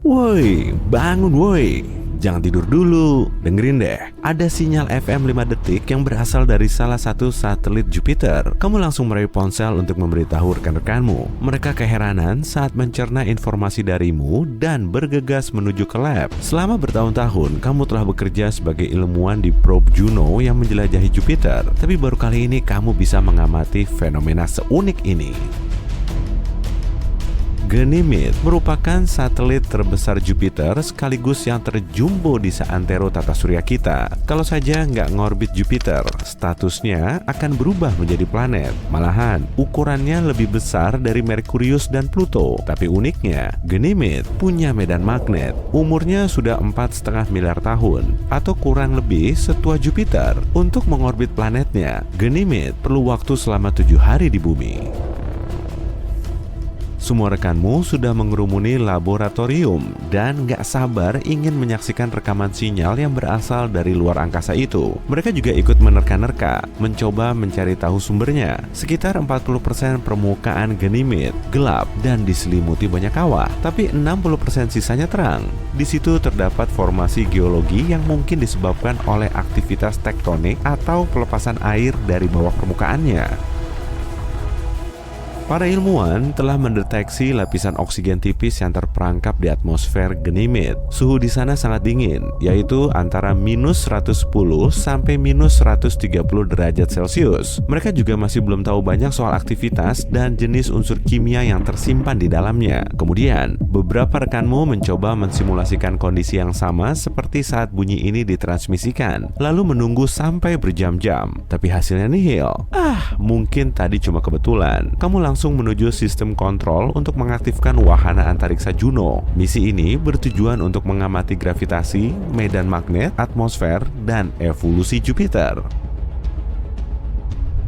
Woi, bangun woi. Jangan tidur dulu, dengerin deh. Ada sinyal FM 5 detik yang berasal dari salah satu satelit Jupiter. Kamu langsung meraih ponsel untuk memberitahu rekan-rekanmu. Mereka keheranan saat mencerna informasi darimu dan bergegas menuju ke lab. Selama bertahun-tahun, kamu telah bekerja sebagai ilmuwan di probe Juno yang menjelajahi Jupiter. Tapi baru kali ini kamu bisa mengamati fenomena seunik ini. Ganymede merupakan satelit terbesar Jupiter sekaligus yang terjumbo di seantero tata surya kita. Kalau saja nggak ngorbit Jupiter, statusnya akan berubah menjadi planet. Malahan, ukurannya lebih besar dari Merkurius dan Pluto. Tapi uniknya, Ganymede punya medan magnet. Umurnya sudah 4,5 miliar tahun, atau kurang lebih setua Jupiter. Untuk mengorbit planetnya, Ganymede perlu waktu selama 7 hari di bumi. Semua rekanmu sudah mengerumuni laboratorium dan gak sabar ingin menyaksikan rekaman sinyal yang berasal dari luar angkasa itu. Mereka juga ikut menerka-nerka, mencoba mencari tahu sumbernya. Sekitar 40% permukaan Ganymede gelap dan diselimuti banyak kawah, tapi 60% sisanya terang. Di situ terdapat formasi geologi yang mungkin disebabkan oleh aktivitas tektonik atau pelepasan air dari bawah permukaannya. Para ilmuwan telah mendeteksi lapisan oksigen tipis yang terperangkap di atmosfer Ganymede. Suhu di sana sangat dingin, yaitu antara minus 110 sampai minus 130 derajat Celcius. Mereka juga masih belum tahu banyak soal aktivitas dan jenis unsur kimia yang tersimpan di dalamnya. Kemudian, beberapa rekanmu mencoba mensimulasikan kondisi yang sama seperti saat bunyi ini ditransmisikan, lalu menunggu sampai berjam-jam. Tapi hasilnya nihil. Mungkin tadi cuma kebetulan. Kamu langsung menuju sistem kontrol untuk mengaktifkan wahana antariksa Juno. Misi ini bertujuan untuk mengamati gravitasi, medan magnet, atmosfer, dan evolusi Jupiter.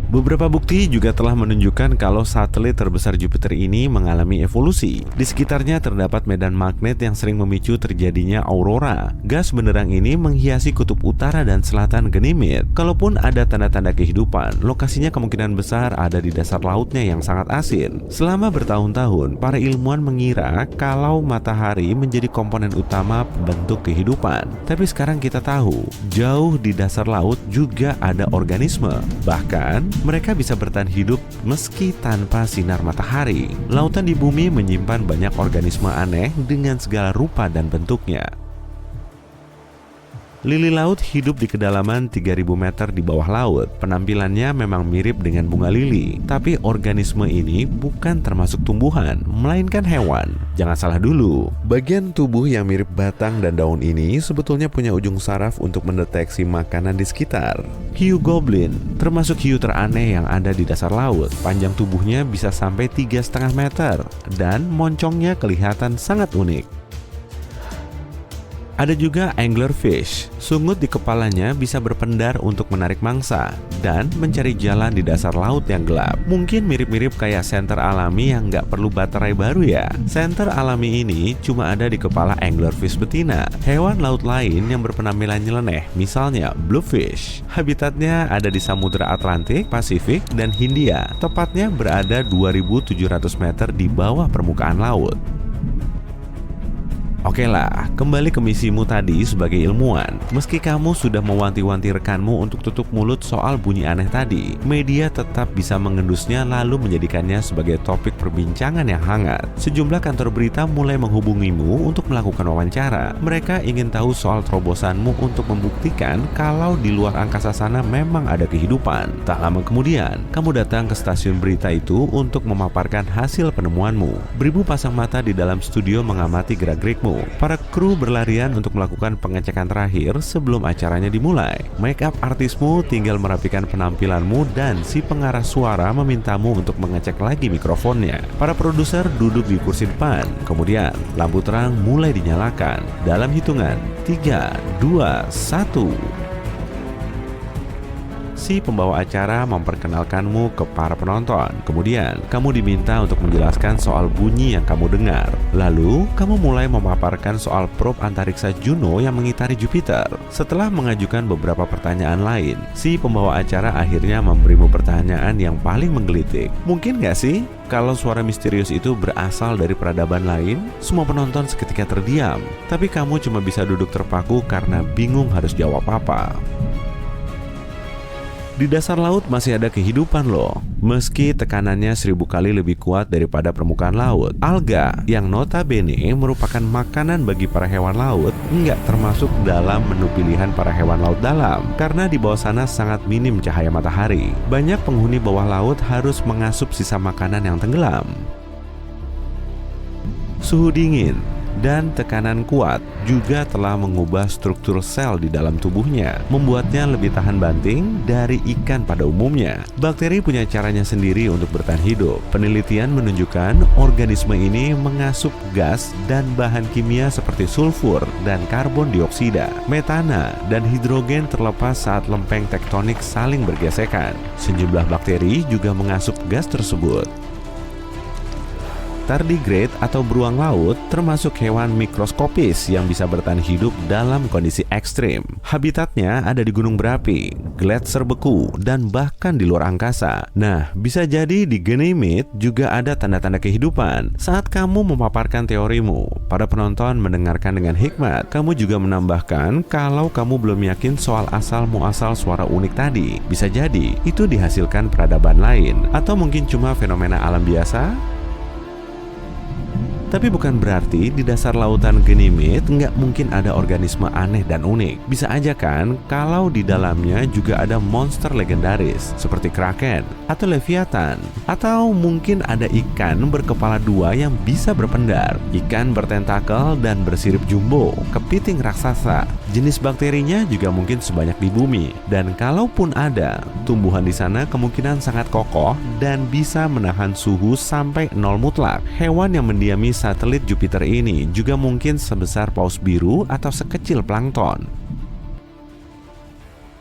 Beberapa bukti juga telah menunjukkan kalau satelit terbesar Jupiter ini mengalami evolusi. Di sekitarnya terdapat medan magnet yang sering memicu terjadinya aurora. Gas benderang ini menghiasi kutub utara dan selatan Ganymede. Kalaupun ada tanda-tanda kehidupan, lokasinya kemungkinan besar ada di dasar lautnya yang sangat asin. Selama bertahun-tahun, para ilmuwan mengira kalau matahari menjadi komponen utama bentuk kehidupan. Tapi sekarang kita tahu, jauh di dasar laut juga ada organisme. Bahkan, mereka bisa bertahan hidup meski tanpa sinar matahari. Lautan di bumi menyimpan banyak organisme aneh dengan segala rupa dan bentuknya. Lili laut hidup di kedalaman 3000 meter di bawah laut. Penampilannya memang mirip dengan bunga lili, tapi organisme ini bukan termasuk tumbuhan, melainkan hewan. Jangan salah dulu, bagian tubuh yang mirip batang dan daun ini sebetulnya punya ujung saraf untuk mendeteksi makanan di sekitar. Hiu goblin termasuk hiu teraneh yang ada di dasar laut. Panjang tubuhnya bisa sampai 3,5 meter dan moncongnya kelihatan sangat unik. Ada juga anglerfish. Sungut di kepalanya bisa berpendar untuk menarik mangsa dan mencari jalan di dasar laut yang gelap. Mungkin mirip-mirip kayak senter alami yang nggak perlu baterai baru ya. Senter alami ini cuma ada di kepala anglerfish betina. Hewan laut lain yang berpenampilan nyeleneh, misalnya bluefish. Habitatnya ada di Samudra Atlantik, Pasifik, dan Hindia. Tepatnya berada 2.700 meter di bawah permukaan laut. Oke lah, kembali ke misimu tadi sebagai ilmuwan. Meski kamu sudah mewanti-wanti rekanmu untuk tutup mulut soal bunyi aneh tadi, media tetap bisa mengendusnya lalu menjadikannya sebagai topik perbincangan yang hangat. Sejumlah kantor berita mulai menghubungimu untuk melakukan wawancara. Mereka ingin tahu soal terobosanmu untuk membuktikan kalau di luar angkasa sana memang ada kehidupan. Tak lama kemudian, kamu datang ke stasiun berita itu untuk memaparkan hasil penemuanmu. Beribu pasang mata di dalam studio mengamati gerak-gerikmu. Para kru berlarian untuk melakukan pengecekan terakhir sebelum acaranya dimulai. Make up artismu tinggal merapikan penampilanmu dan si pengarah suara memintamu untuk mengecek lagi mikrofonnya. Para produser duduk di kursi depan. Kemudian lampu terang mulai dinyalakan. Dalam hitungan 3, 2, 1. Si pembawa acara memperkenalkanmu ke para penonton. Kemudian, kamu diminta untuk menjelaskan soal bunyi yang kamu dengar. Lalu, kamu mulai memaparkan soal probe antariksa Juno yang mengitari Jupiter. Setelah mengajukan beberapa pertanyaan lain, si pembawa acara akhirnya memberimu pertanyaan yang paling menggelitik. Mungkin nggak sih kalau suara misterius itu berasal dari peradaban lain? Semua penonton seketika terdiam, tapi kamu cuma bisa duduk terpaku karena bingung harus jawab apa. Di dasar laut masih ada kehidupan loh. Meski tekanannya 1000 kali lebih kuat daripada permukaan laut. Alga yang notabene merupakan makanan bagi para hewan laut nggak termasuk dalam menu pilihan para hewan laut dalam. Karena di bawah sana sangat minim cahaya matahari. Banyak penghuni bawah laut harus mengasup sisa makanan yang tenggelam. Suhu dingin dan tekanan kuat juga telah mengubah struktur sel di dalam tubuhnya, membuatnya lebih tahan banting dari ikan pada umumnya. Bakteri punya caranya sendiri untuk bertahan hidup. Penelitian menunjukkan organisme ini mengasup gas dan bahan kimia seperti sulfur dan karbon dioksida, metana, dan hidrogen terlepas saat lempeng tektonik saling bergesekan. Sejumlah bakteri juga mengasup gas tersebut. Tardigrade atau beruang laut termasuk hewan mikroskopis yang bisa bertahan hidup dalam kondisi ekstrim. Habitatnya ada di gunung berapi, gletser beku, dan bahkan di luar angkasa. Nah, bisa jadi di Ganymede juga ada tanda-tanda kehidupan. Saat kamu memaparkan teorimu, para penonton mendengarkan dengan hikmat. Kamu juga menambahkan kalau kamu belum yakin soal asal-muasal suara unik tadi. Bisa jadi itu dihasilkan peradaban lain, atau mungkin cuma fenomena alam biasa. Tapi bukan berarti di dasar lautan Ganymede nggak mungkin ada organisme aneh dan unik. Bisa aja kan kalau di dalamnya juga ada monster legendaris seperti Kraken atau Leviathan. Atau mungkin ada ikan berkepala dua yang bisa berpendar, ikan bertentakel dan bersirip jumbo, kepiting raksasa. Jenis bakterinya juga mungkin sebanyak di bumi. Dan kalaupun ada, tumbuhan di sana kemungkinan sangat kokoh dan bisa menahan suhu sampai 0 mutlak. Hewan yang mendiami satelit Jupiter ini juga mungkin sebesar paus biru atau sekecil plankton.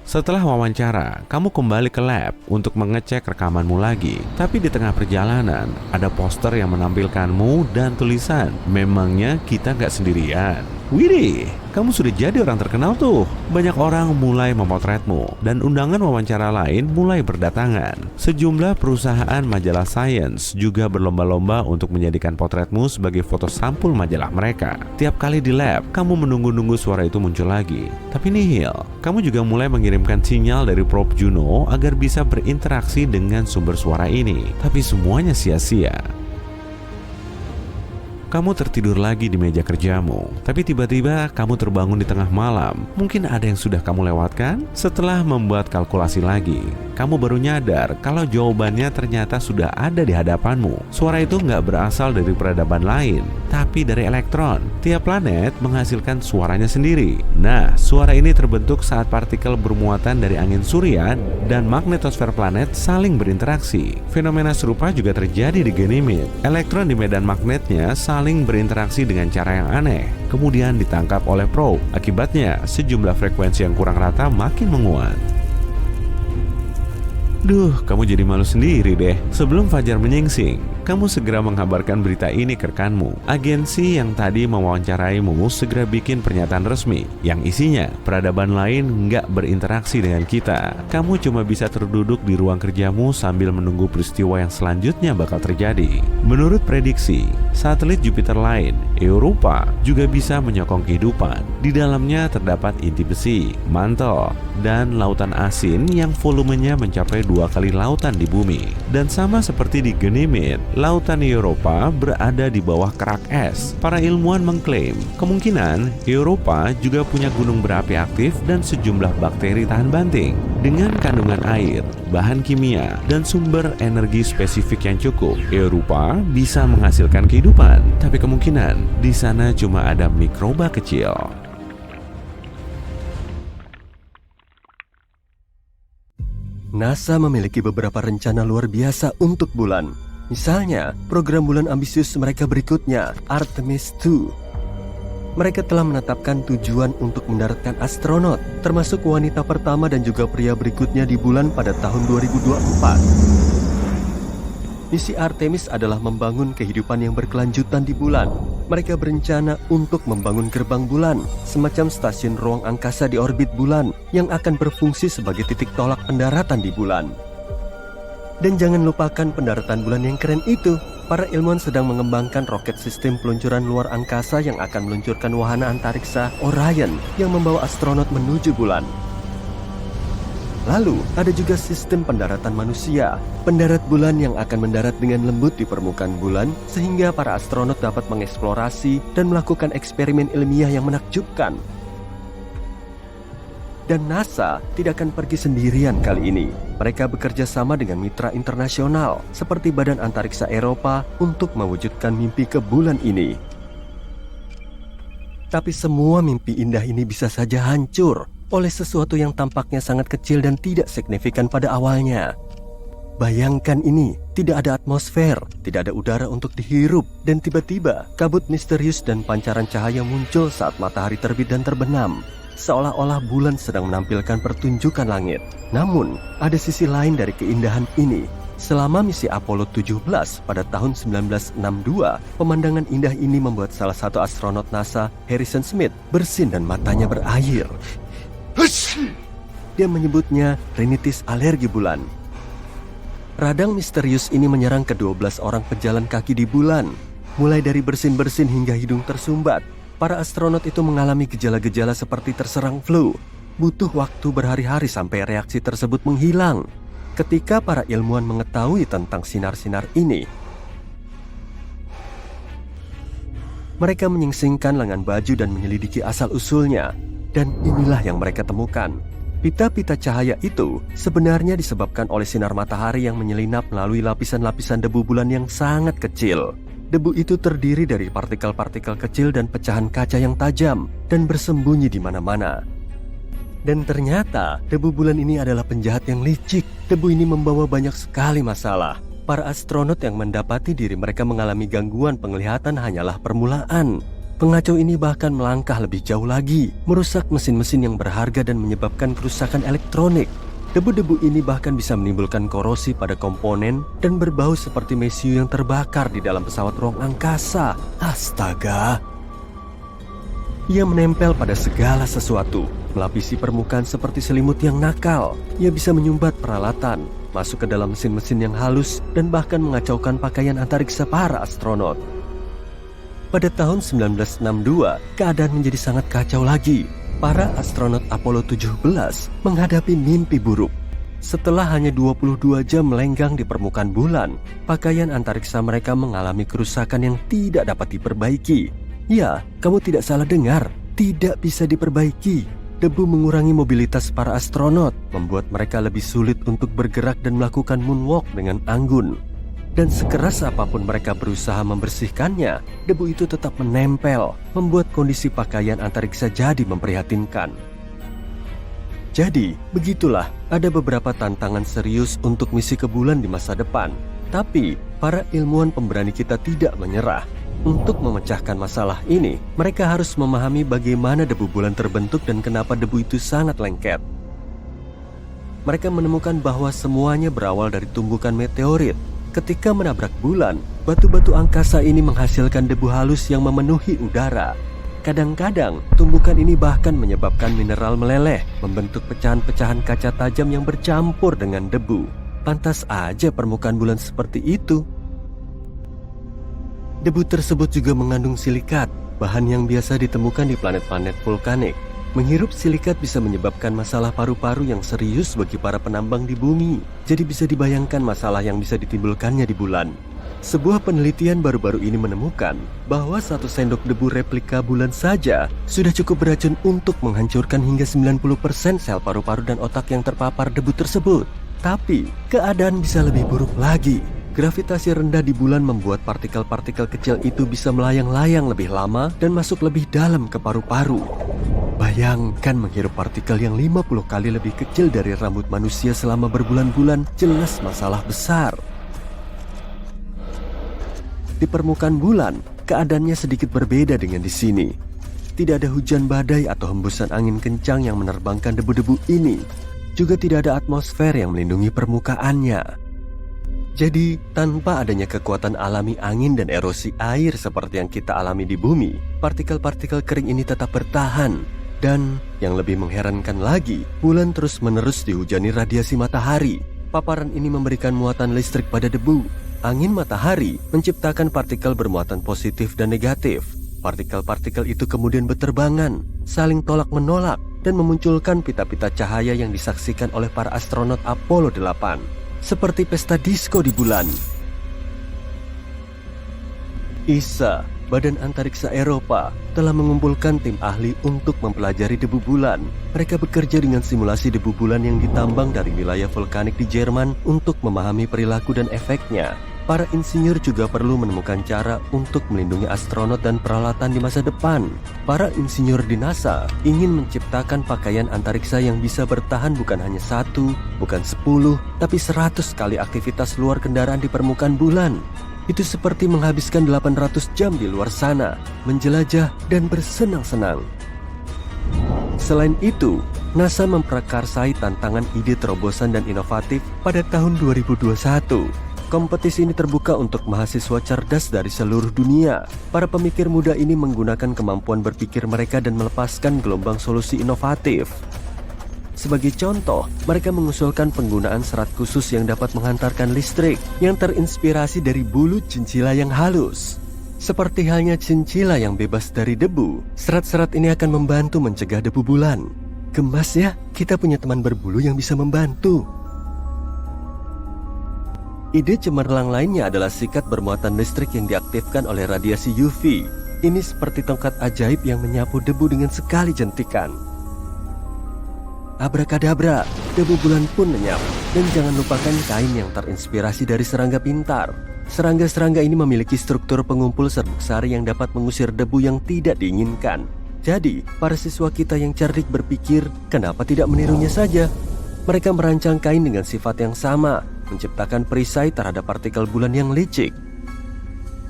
Setelah wawancara, kamu kembali ke lab untuk mengecek rekamanmu lagi. Tapi di tengah perjalanan, ada poster yang menampilkanmu dan tulisan, "Memangnya kita nggak sendirian?" Widih, kamu sudah jadi orang terkenal tuh. Banyak orang mulai memotretmu dan undangan wawancara lain mulai berdatangan. Sejumlah perusahaan majalah sains juga berlomba-lomba untuk menjadikan potretmu sebagai foto sampul majalah mereka. Tiap kali di lab, kamu menunggu-nunggu suara itu muncul lagi. Tapi nihil, kamu juga mulai mengirimkan sinyal dari probe Juno agar bisa berinteraksi dengan sumber suara ini. Tapi semuanya sia-sia. Kamu tertidur lagi di meja kerjamu, tapi tiba-tiba kamu terbangun di tengah malam. Mungkin ada yang sudah kamu lewatkan? Setelah membuat kalkulasi lagi, kamu baru nyadar kalau jawabannya ternyata sudah ada di hadapanmu. Suara itu nggak berasal dari peradaban lain, tapi dari elektron. Tiap planet menghasilkan suaranya sendiri. Nah, suara ini terbentuk saat partikel bermuatan dari angin surya dan magnetosfer planet saling berinteraksi. Fenomena serupa juga terjadi di Ganymede. Elektron di medan magnetnya saling berinteraksi dengan cara yang aneh. kemudian ditangkap oleh probe. Akibatnya, sejumlah frekuensi yang kurang rata makin menguat. Duh, kamu jadi malu sendiri deh. Sebelum fajar menyingsing, kamu segera mengabarkan berita ini ke rekanmu. Agensi yang tadi mewawancaraimu segera bikin pernyataan resmi yang isinya peradaban lain nggak berinteraksi dengan kita. Kamu cuma bisa terduduk di ruang kerjamu sambil menunggu peristiwa yang selanjutnya bakal terjadi. Menurut prediksi, satelit Jupiter lain, Europa, juga bisa menyokong kehidupan. Di dalamnya terdapat inti besi, mantel, dan lautan asin yang volumenya mencapai 2 kali lautan di bumi. Dan sama seperti di Ganymede, lautan Europa berada di bawah kerak es. Para ilmuwan mengklaim kemungkinan Europa juga punya gunung berapi aktif dan sejumlah bakteri tahan banting. Dengan kandungan air, bahan kimia, dan sumber energi spesifik yang cukup, Europa bisa menghasilkan kehidupan. Tapi kemungkinan di sana cuma ada mikroba kecil. NASA memiliki beberapa rencana luar biasa untuk bulan. Misalnya, program bulan ambisius mereka berikutnya, Artemis II. Mereka telah menetapkan tujuan untuk mendaratkan astronot, termasuk wanita pertama dan juga pria berikutnya di bulan pada tahun 2024. Misi Artemis adalah membangun kehidupan yang berkelanjutan di bulan. Mereka berencana untuk membangun gerbang bulan, semacam stasiun ruang angkasa di orbit bulan yang akan berfungsi sebagai titik tolak pendaratan di bulan. Dan jangan lupakan pendaratan bulan yang keren itu. Para ilmuwan sedang mengembangkan roket sistem peluncuran luar angkasa yang akan meluncurkan wahana antariksa Orion yang membawa astronot menuju bulan. Lalu, ada juga sistem pendaratan manusia, pendarat bulan yang akan mendarat dengan lembut di permukaan bulan sehingga para astronot dapat mengeksplorasi dan melakukan eksperimen ilmiah yang menakjubkan. Dan NASA tidak akan pergi sendirian kali ini. Mereka bekerja sama dengan mitra internasional seperti Badan Antariksa Eropa untuk mewujudkan mimpi ke bulan ini. Tapi semua mimpi indah ini bisa saja hancur oleh sesuatu yang tampaknya sangat kecil dan tidak signifikan pada awalnya. Bayangkan ini, tidak ada atmosfer, tidak ada udara untuk dihirup, dan tiba-tiba kabut misterius dan pancaran cahaya muncul saat matahari terbit dan terbenam. Seolah-olah bulan sedang menampilkan pertunjukan langit. Namun, ada sisi lain dari keindahan ini. Selama misi Apollo 17 pada tahun 1962, pemandangan indah ini membuat salah satu astronot NASA, Harrison Smith, bersin dan matanya berair. Dia menyebutnya rinitis alergi bulan. Radang misterius ini menyerang ke-12 orang pejalan kaki di bulan. Mulai dari bersin-bersin hingga hidung tersumbat, para astronot itu mengalami gejala-gejala seperti terserang flu. Butuh waktu berhari-hari sampai reaksi tersebut menghilang. Ketika para ilmuwan mengetahui tentang sinar-sinar ini, mereka menyingsingkan lengan baju dan menyelidiki asal-usulnya. Dan inilah yang mereka temukan. Pita-pita cahaya itu sebenarnya disebabkan oleh sinar matahari yang menyelinap melalui lapisan-lapisan debu bulan yang sangat kecil. Debu itu terdiri dari partikel-partikel kecil dan pecahan kaca yang tajam dan bersembunyi di mana-mana. Dan ternyata debu bulan ini adalah penjahat yang licik. Debu ini membawa banyak sekali masalah. Para astronot yang mendapati diri mereka mengalami gangguan penglihatan hanyalah permulaan. Pengacau ini bahkan melangkah lebih jauh lagi, merusak mesin-mesin yang berharga dan menyebabkan kerusakan elektronik. Debu-debu ini bahkan bisa menimbulkan korosi pada komponen dan berbau seperti mesiu yang terbakar di dalam pesawat ruang angkasa. Astaga! Ia menempel pada segala sesuatu, melapisi permukaan seperti selimut yang nakal. Ia bisa menyumbat peralatan, masuk ke dalam mesin-mesin yang halus, dan bahkan mengacaukan pakaian antariksa para astronot. Pada tahun 1962, keadaan menjadi sangat kacau lagi. Para astronot Apollo 17 menghadapi mimpi buruk. Setelah hanya 22 jam melenggang di permukaan bulan, pakaian antariksa mereka mengalami kerusakan yang tidak dapat diperbaiki. Ya, kamu tidak salah dengar, tidak bisa diperbaiki. Debu mengurangi mobilitas para astronot, membuat mereka lebih sulit untuk bergerak dan melakukan moonwalk dengan anggun. Dan sekeras apapun mereka berusaha membersihkannya, debu itu tetap menempel, membuat kondisi pakaian antariksa jadi memprihatinkan. Jadi, begitulah, ada beberapa tantangan serius untuk misi ke bulan di masa depan. Tapi, para ilmuwan pemberani kita tidak menyerah. Untuk memecahkan masalah ini, mereka harus memahami bagaimana debu bulan terbentuk dan kenapa debu itu sangat lengket. Mereka menemukan bahwa semuanya berawal dari tumbukan meteorit. Ketika menabrak bulan, batu-batu angkasa ini menghasilkan debu halus yang memenuhi udara. Kadang-kadang, tumbukan ini bahkan menyebabkan mineral meleleh, membentuk pecahan-pecahan kaca tajam yang bercampur dengan debu. Pantas aja permukaan bulan seperti itu. Debu tersebut juga mengandung silikat, bahan yang biasa ditemukan di planet-planet vulkanik. Menghirup silikat bisa menyebabkan masalah paru-paru yang serius bagi para penambang di bumi. Jadi bisa dibayangkan masalah yang bisa ditimbulkannya di bulan. Sebuah penelitian baru-baru ini menemukan bahwa 1 sendok debu replika bulan saja sudah cukup beracun untuk menghancurkan hingga 90% sel paru-paru dan otak yang terpapar debu tersebut. Tapi, keadaan bisa lebih buruk lagi. Gravitasi rendah di bulan membuat partikel-partikel kecil itu bisa melayang-layang lebih lama dan masuk lebih dalam ke paru-paru. Bayangkan menghirup partikel yang 50 kali lebih kecil dari rambut manusia selama berbulan-bulan, jelas masalah besar. Di permukaan bulan, keadaannya sedikit berbeda dengan di sini. Tidak ada hujan badai atau hembusan angin kencang yang menerbangkan debu-debu ini. Juga tidak ada atmosfer yang melindungi permukaannya. Jadi, tanpa adanya kekuatan alami angin dan erosi air seperti yang kita alami di bumi, partikel-partikel kering ini tetap bertahan. Dan yang lebih mengherankan lagi, bulan terus-menerus dihujani radiasi matahari. Paparan ini memberikan muatan listrik pada debu. Angin matahari menciptakan partikel bermuatan positif dan negatif. Partikel-partikel itu kemudian berterbangan, saling tolak-menolak, dan memunculkan pita-pita cahaya yang disaksikan oleh para astronot Apollo 8. Seperti pesta disko di bulan. ESA, Badan Antariksa Eropa, telah mengumpulkan tim ahli untuk mempelajari debu bulan. Mereka bekerja dengan simulasi debu bulan yang ditambang dari wilayah vulkanik di Jerman untuk memahami perilaku dan efeknya. Para insinyur juga perlu menemukan cara untuk melindungi astronot dan peralatan di masa depan. Para insinyur di NASA ingin menciptakan pakaian antariksa yang bisa bertahan bukan hanya 1, bukan 10, tapi 100 kali aktivitas luar kendaraan di permukaan bulan. Itu seperti menghabiskan 800 jam di luar sana, menjelajah dan bersenang-senang. Selain itu, NASA memprakarsai tantangan ide terobosan dan inovatif pada tahun 2021. Kompetisi ini terbuka untuk mahasiswa cerdas dari seluruh dunia. Para pemikir muda ini menggunakan kemampuan berpikir mereka dan melepaskan gelombang solusi inovatif. Sebagai contoh, mereka mengusulkan penggunaan serat khusus yang dapat menghantarkan listrik yang terinspirasi dari bulu chinchilla yang halus. Seperti halnya chinchilla yang bebas dari debu, serat-serat ini akan membantu mencegah debu bulan. Gemas ya, kita punya teman berbulu yang bisa membantu. Ide cemerlang lainnya adalah sikat bermuatan listrik yang diaktifkan oleh radiasi UV. Ini seperti tongkat ajaib yang menyapu debu dengan sekali jentikan. Abrakadabra, debu bulan pun lenyap. Dan jangan lupakan kain yang terinspirasi dari serangga pintar. Serangga-serangga ini memiliki struktur pengumpul serbuk sari yang dapat mengusir debu yang tidak diinginkan. Jadi, para siswa kita yang cerdik berpikir, kenapa tidak menirunya saja? Mereka merancang kain dengan sifat yang sama, menciptakan perisai terhadap partikel bulan yang licik.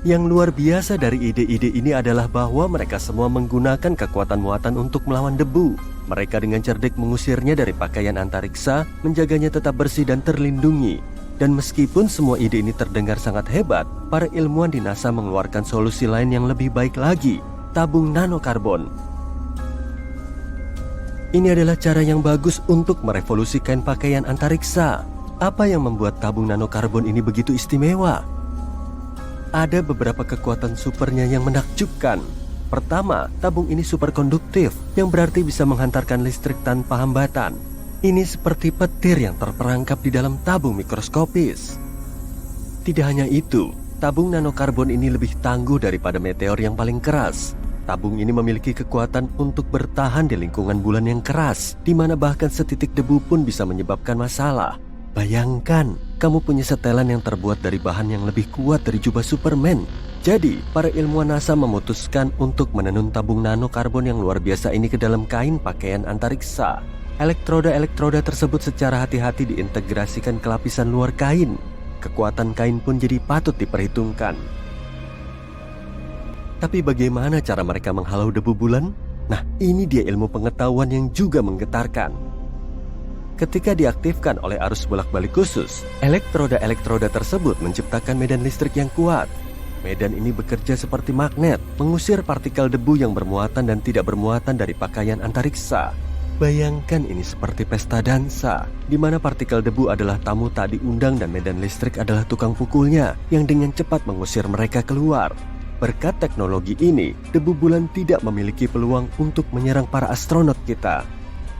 Yang luar biasa dari ide-ide ini adalah bahwa mereka semua menggunakan kekuatan muatan untuk melawan debu. Mereka dengan cerdik mengusirnya dari pakaian antariksa, menjaganya tetap bersih dan terlindungi. Dan meskipun semua ide ini terdengar sangat hebat, para ilmuwan di NASA mengeluarkan solusi lain yang lebih baik lagi, tabung nanokarbon. Ini adalah cara yang bagus untuk merevolusikan pakaian antariksa. Apa yang membuat tabung nanokarbon ini begitu istimewa? Ada beberapa kekuatan supernya yang menakjubkan. Pertama, tabung ini superkonduktif, yang berarti bisa menghantarkan listrik tanpa hambatan. Ini seperti petir yang terperangkap di dalam tabung mikroskopis. Tidak hanya itu, tabung nanokarbon ini lebih tangguh daripada meteor yang paling keras. Tabung ini memiliki kekuatan untuk bertahan di lingkungan bulan yang keras, di mana bahkan setitik debu pun bisa menyebabkan masalah. Bayangkan, kamu punya setelan yang terbuat dari bahan yang lebih kuat dari jubah Superman. Jadi, para ilmuwan NASA memutuskan untuk menenun tabung nanokarbon yang luar biasa ini ke dalam kain pakaian antariksa. Elektroda-elektroda tersebut secara hati-hati diintegrasikan ke lapisan luar kain. Kekuatan kain pun jadi patut diperhitungkan. Tapi bagaimana cara mereka menghalau debu bulan? Nah, ini dia ilmu pengetahuan yang juga menggetarkan. Ketika diaktifkan oleh arus bolak-balik khusus, elektroda-elektroda tersebut menciptakan medan listrik yang kuat. Medan ini bekerja seperti magnet, mengusir partikel debu yang bermuatan dan tidak bermuatan dari pakaian antariksa. Bayangkan ini seperti pesta dansa, di mana partikel debu adalah tamu tak diundang dan medan listrik adalah tukang pukulnya yang dengan cepat mengusir mereka keluar. Berkat teknologi ini, debu bulan tidak memiliki peluang untuk menyerang para astronot kita.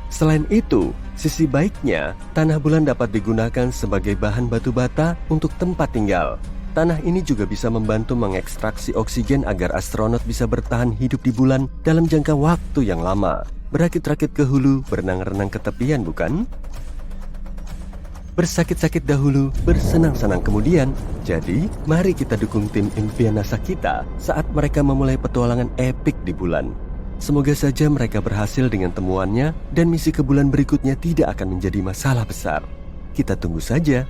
Selain itu, sisi baiknya, tanah bulan dapat digunakan sebagai bahan batu bata untuk tempat tinggal. Tanah ini juga bisa membantu mengekstraksi oksigen agar astronot bisa bertahan hidup di bulan dalam jangka waktu yang lama. Berakit-rakit ke hulu, berenang-renang ke tepian, bukan? Bersakit-sakit dahulu, bersenang-senang kemudian. Jadi, mari kita dukung tim impian NASA kita saat mereka memulai petualangan epik di bulan. Semoga saja mereka berhasil dengan temuannya dan misi ke bulan berikutnya tidak akan menjadi masalah besar. Kita tunggu saja.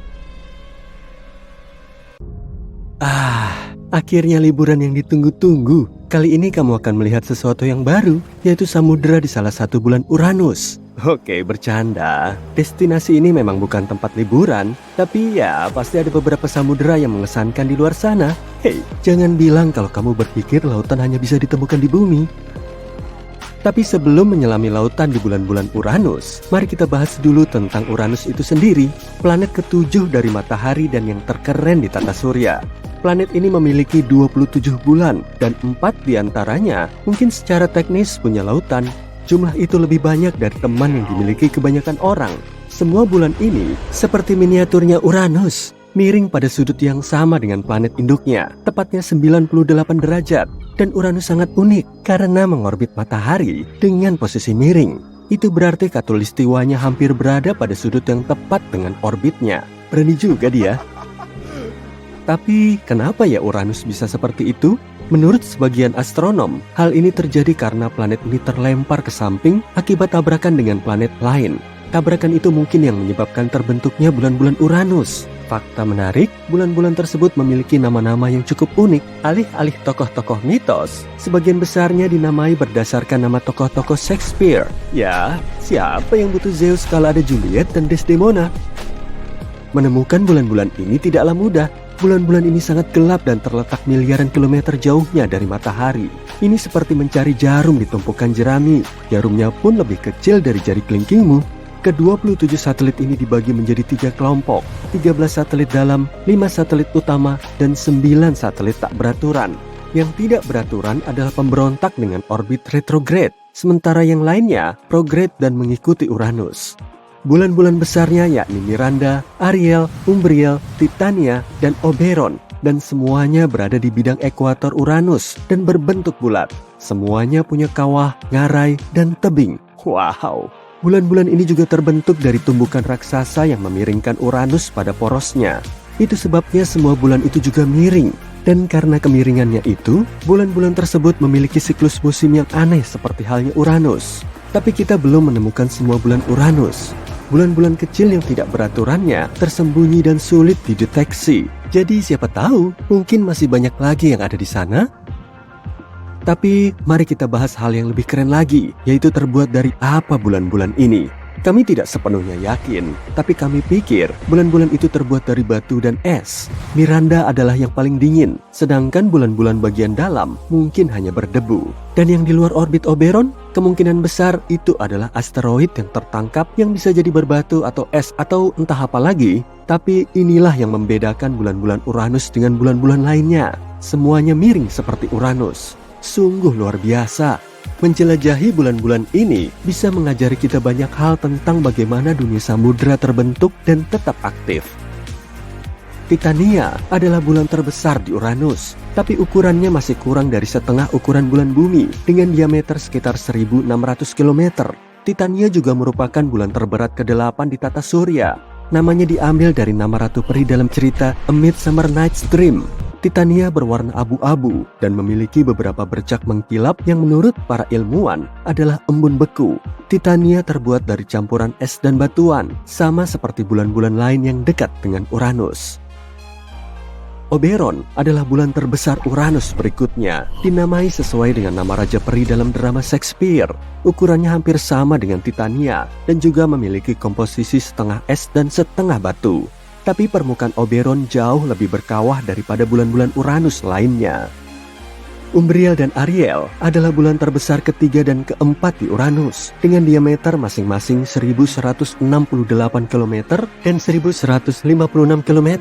Akhirnya liburan yang ditunggu-tunggu. Kali ini kamu akan melihat sesuatu yang baru, yaitu samudera di salah satu bulan Uranus. Oke, bercanda. Destinasi ini memang bukan tempat liburan, tapi ya pasti ada beberapa samudera yang mengesankan di luar sana. Hei, jangan bilang kalau kamu berpikir lautan hanya bisa ditemukan di bumi. Tapi sebelum menyelami lautan di bulan-bulan Uranus, mari kita bahas dulu tentang Uranus itu sendiri, planet ke-7 dari matahari dan yang terkeren di tata surya. Planet ini memiliki 27 bulan dan 4 diantaranya mungkin secara teknis punya lautan. Jumlah itu lebih banyak dari teman yang dimiliki kebanyakan orang. Semua bulan ini seperti miniaturnya Uranus, miring pada sudut yang sama dengan planet induknya, tepatnya 98 derajat. Dan Uranus sangat unik karena mengorbit matahari dengan posisi miring. Itu berarti khatulistiwanya hampir berada pada sudut yang tepat dengan orbitnya. Berani juga dia. Tapi kenapa ya Uranus bisa seperti itu? Menurut sebagian astronom, hal ini terjadi karena planet ini terlempar ke samping akibat tabrakan dengan planet lain. Tabrakan itu mungkin yang menyebabkan terbentuknya bulan-bulan Uranus. Fakta menarik, bulan-bulan tersebut memiliki nama-nama yang cukup unik. Alih-alih tokoh-tokoh mitos, sebagian besarnya dinamai berdasarkan nama tokoh-tokoh Shakespeare. Ya, siapa yang butuh Zeus kalau ada Juliet dan Desdemona? Menemukan bulan-bulan ini tidaklah mudah. Bulan-bulan ini sangat gelap dan terletak miliaran kilometer jauhnya dari matahari. Ini seperti mencari jarum di tumpukan jerami. Jarumnya pun lebih kecil dari jari kelingkingmu. Ke-27 satelit ini dibagi menjadi 3 kelompok, 13 satelit dalam, 5 satelit utama, dan 9 satelit tak beraturan. Yang tidak beraturan adalah pemberontak dengan orbit retrograde, sementara yang lainnya prograde dan mengikuti Uranus. Bulan-bulan besarnya yakni Miranda, Ariel, Umbriel, Titania, dan Oberon, dan semuanya berada di bidang ekuator Uranus dan berbentuk bulat. Semuanya punya kawah, ngarai, dan tebing. Wow! Bulan-bulan ini juga terbentuk dari tumbukan raksasa yang memiringkan Uranus pada porosnya. Itu sebabnya semua bulan itu juga miring. Dan karena kemiringannya itu, bulan-bulan tersebut memiliki siklus musim yang aneh seperti halnya Uranus. Tapi kita belum menemukan semua bulan Uranus. Bulan-bulan kecil yang tidak beraturannya tersembunyi dan sulit dideteksi. Jadi siapa tahu, mungkin masih banyak lagi yang ada di sana. Tapi mari kita bahas hal yang lebih keren lagi, yaitu terbuat dari apa bulan-bulan ini. Kami tidak sepenuhnya yakin, tapi kami pikir bulan-bulan itu terbuat dari batu dan es. Miranda adalah yang paling dingin, sedangkan bulan-bulan bagian dalam mungkin hanya berdebu. Dan yang di luar orbit Oberon, kemungkinan besar itu adalah asteroid yang tertangkap yang bisa jadi berbatu atau es atau entah apa lagi. Tapi inilah yang membedakan bulan-bulan Uranus dengan bulan-bulan lainnya. Semuanya miring seperti Uranus. Sungguh luar biasa. Menjelajahi bulan-bulan ini bisa mengajari kita banyak hal tentang bagaimana dunia samudera terbentuk dan tetap aktif. Titania adalah bulan terbesar di Uranus, tapi ukurannya masih kurang dari setengah ukuran bulan bumi dengan diameter sekitar 1.600 km. Titania juga merupakan bulan terberat ke-8 di tata surya. Namanya diambil dari nama Ratu Peri dalam cerita A Midsummer Night's Dream. Titania berwarna abu-abu dan memiliki beberapa bercak mengkilap yang menurut para ilmuwan adalah embun beku. Titania terbuat dari campuran es dan batuan, sama seperti bulan-bulan lain yang dekat dengan Uranus. Oberon adalah bulan terbesar Uranus berikutnya, dinamai sesuai dengan nama Raja Peri dalam drama Shakespeare. Ukurannya hampir sama dengan Titania dan juga memiliki komposisi setengah es dan setengah batu. Tapi permukaan Oberon jauh lebih berkawah daripada bulan-bulan Uranus lainnya. Umbriel dan Ariel adalah bulan terbesar ketiga dan keempat di Uranus dengan diameter masing-masing 1168 km dan 1156 km.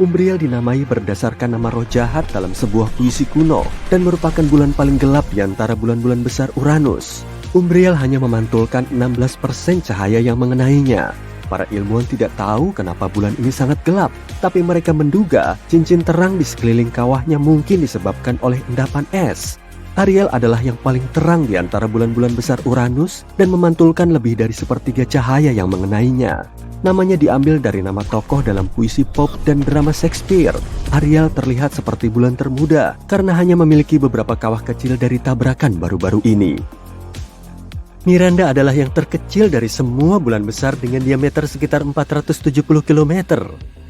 Umbriel dinamai berdasarkan nama roh jahat dalam sebuah puisi kuno dan merupakan bulan paling gelap di antara bulan-bulan besar Uranus. Umbriel hanya memantulkan 16% cahaya yang mengenainya. Para ilmuwan tidak tahu kenapa bulan ini sangat gelap, tapi mereka menduga cincin terang di sekeliling kawahnya mungkin disebabkan oleh endapan es. Ariel adalah yang paling terang di antara bulan-bulan besar Uranus dan memantulkan lebih dari sepertiga cahaya yang mengenainya. Namanya diambil dari nama tokoh dalam puisi pop dan drama Shakespeare. Ariel terlihat seperti bulan termuda karena hanya memiliki beberapa kawah kecil dari tabrakan baru-baru ini. Miranda adalah yang terkecil dari semua bulan besar dengan diameter sekitar 470 km.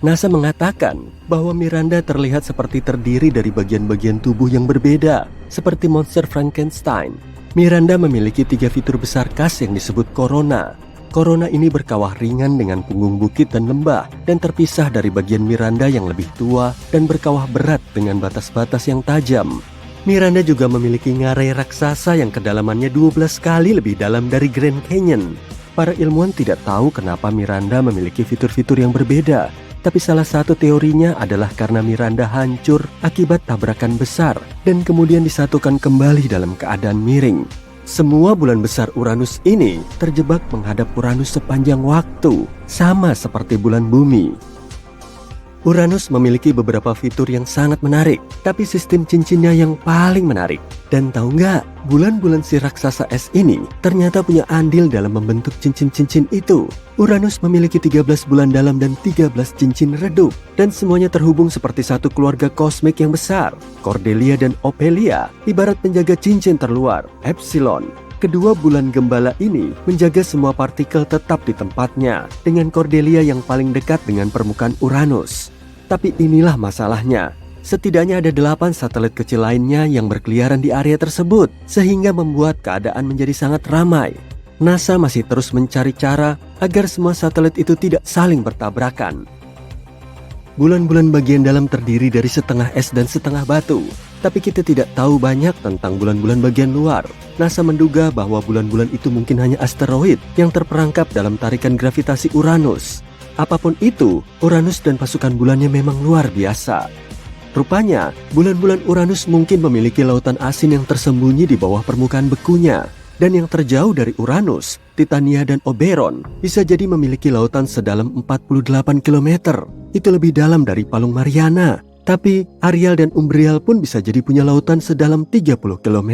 NASA mengatakan bahwa Miranda terlihat seperti terdiri dari bagian-bagian tubuh yang berbeda, seperti monster Frankenstein. Miranda memiliki 3 fitur besar khas yang disebut korona. Korona ini berkawah ringan dengan punggung bukit dan lembah dan terpisah dari bagian Miranda yang lebih tua dan berkawah berat dengan batas-batas yang tajam. Miranda juga memiliki ngarai raksasa yang kedalamannya 12 kali lebih dalam dari Grand Canyon. Para ilmuwan tidak tahu kenapa Miranda memiliki fitur-fitur yang berbeda, tapi salah satu teorinya adalah karena Miranda hancur akibat tabrakan besar dan kemudian disatukan kembali dalam keadaan miring. Semua bulan besar Uranus ini terjebak menghadap Uranus sepanjang waktu, sama seperti bulan bumi. Uranus memiliki beberapa fitur yang sangat menarik, tapi sistem cincinnya yang paling menarik. Dan tahu nggak, bulan-bulan si raksasa es ini ternyata punya andil dalam membentuk cincin-cincin itu. Uranus memiliki 13 bulan dalam dan 13 cincin redup, dan semuanya terhubung seperti satu keluarga kosmik yang besar. Cordelia dan Ophelia ibarat penjaga cincin terluar, Epsilon. Kedua bulan gembala ini menjaga semua partikel tetap di tempatnya, dengan Cordelia yang paling dekat dengan permukaan Uranus. Tapi inilah masalahnya. Setidaknya ada 8 satelit kecil lainnya yang berkeliaran di area tersebut, sehingga membuat keadaan menjadi sangat ramai. NASA masih terus mencari cara agar semua satelit itu tidak saling bertabrakan. Bulan-bulan bagian dalam terdiri dari setengah es dan setengah batu, tapi kita tidak tahu banyak tentang bulan-bulan bagian luar. NASA menduga bahwa bulan-bulan itu mungkin hanya asteroid yang terperangkap dalam tarikan gravitasi Uranus. Apapun itu, Uranus dan pasukan bulannya memang luar biasa. Rupanya, bulan-bulan Uranus mungkin memiliki lautan asin yang tersembunyi di bawah permukaan bekunya. Dan yang terjauh dari Uranus, Titania dan Oberon bisa jadi memiliki lautan sedalam 48 km. Itu lebih dalam dari Palung Mariana. Tapi Ariel dan Umbriel pun bisa jadi punya lautan sedalam 30 km.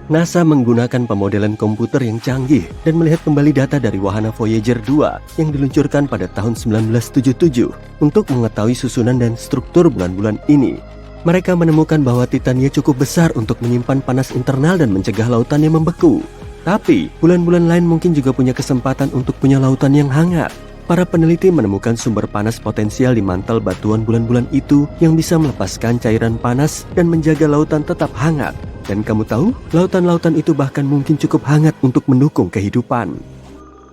NASA menggunakan pemodelan komputer yang canggih dan melihat kembali data dari wahana Voyager 2 yang diluncurkan pada tahun 1977 untuk mengetahui susunan dan struktur bulan-bulan ini. Mereka menemukan bahwa Titania cukup besar untuk menyimpan panas internal dan mencegah lautan yang membeku. Tapi, bulan-bulan lain mungkin juga punya kesempatan untuk punya lautan yang hangat. Para peneliti menemukan sumber panas potensial di mantel batuan bulan-bulan itu yang bisa melepaskan cairan panas dan menjaga lautan tetap hangat. Dan kamu tahu, lautan-lautan itu bahkan mungkin cukup hangat untuk mendukung kehidupan.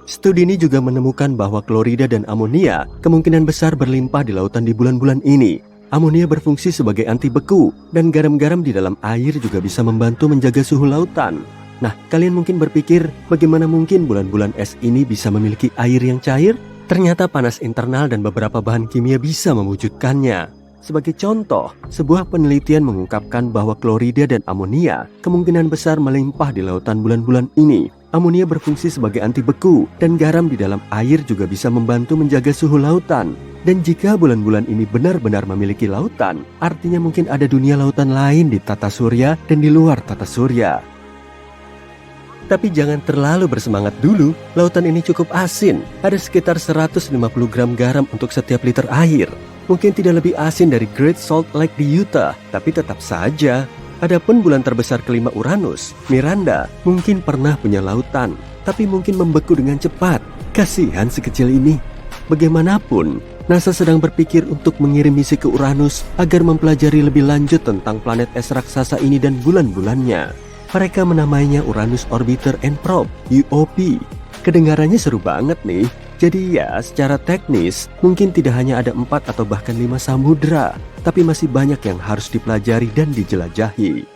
Studi ini juga menemukan bahwa klorida dan amonia kemungkinan besar berlimpah di lautan di bulan-bulan ini. Amonia berfungsi sebagai anti beku, dan garam-garam di dalam air juga bisa membantu menjaga suhu lautan. Nah, kalian mungkin berpikir, bagaimana mungkin bulan-bulan es ini bisa memiliki air yang cair? Ternyata panas internal dan beberapa bahan kimia bisa mewujudkannya. Sebagai contoh, sebuah penelitian mengungkapkan bahwa klorida dan amonia kemungkinan besar melimpah di lautan bulan-bulan ini. Amonia berfungsi sebagai anti beku, dan garam di dalam air juga bisa membantu menjaga suhu lautan. Dan jika bulan-bulan ini benar-benar memiliki lautan, artinya mungkin ada dunia lautan lain di tata surya dan di luar tata surya. Tapi jangan terlalu bersemangat dulu, lautan ini cukup asin. Ada sekitar 150 gram garam untuk setiap liter air. Mungkin tidak lebih asin dari Great Salt Lake di Utah, tapi tetap saja. Adapun bulan terbesar kelima Uranus, Miranda, mungkin pernah punya lautan, tapi mungkin membeku dengan cepat. Kasihan si kecil ini. Bagaimanapun, NASA sedang berpikir untuk mengirim misi ke Uranus agar mempelajari lebih lanjut tentang planet es raksasa ini dan bulan-bulannya. Mereka menamainya Uranus Orbiter and Probe, UOP. Kedengarannya seru banget nih. Jadi ya, secara teknis, mungkin tidak hanya ada 4 atau bahkan 5 samudra, tapi masih banyak yang harus dipelajari dan dijelajahi.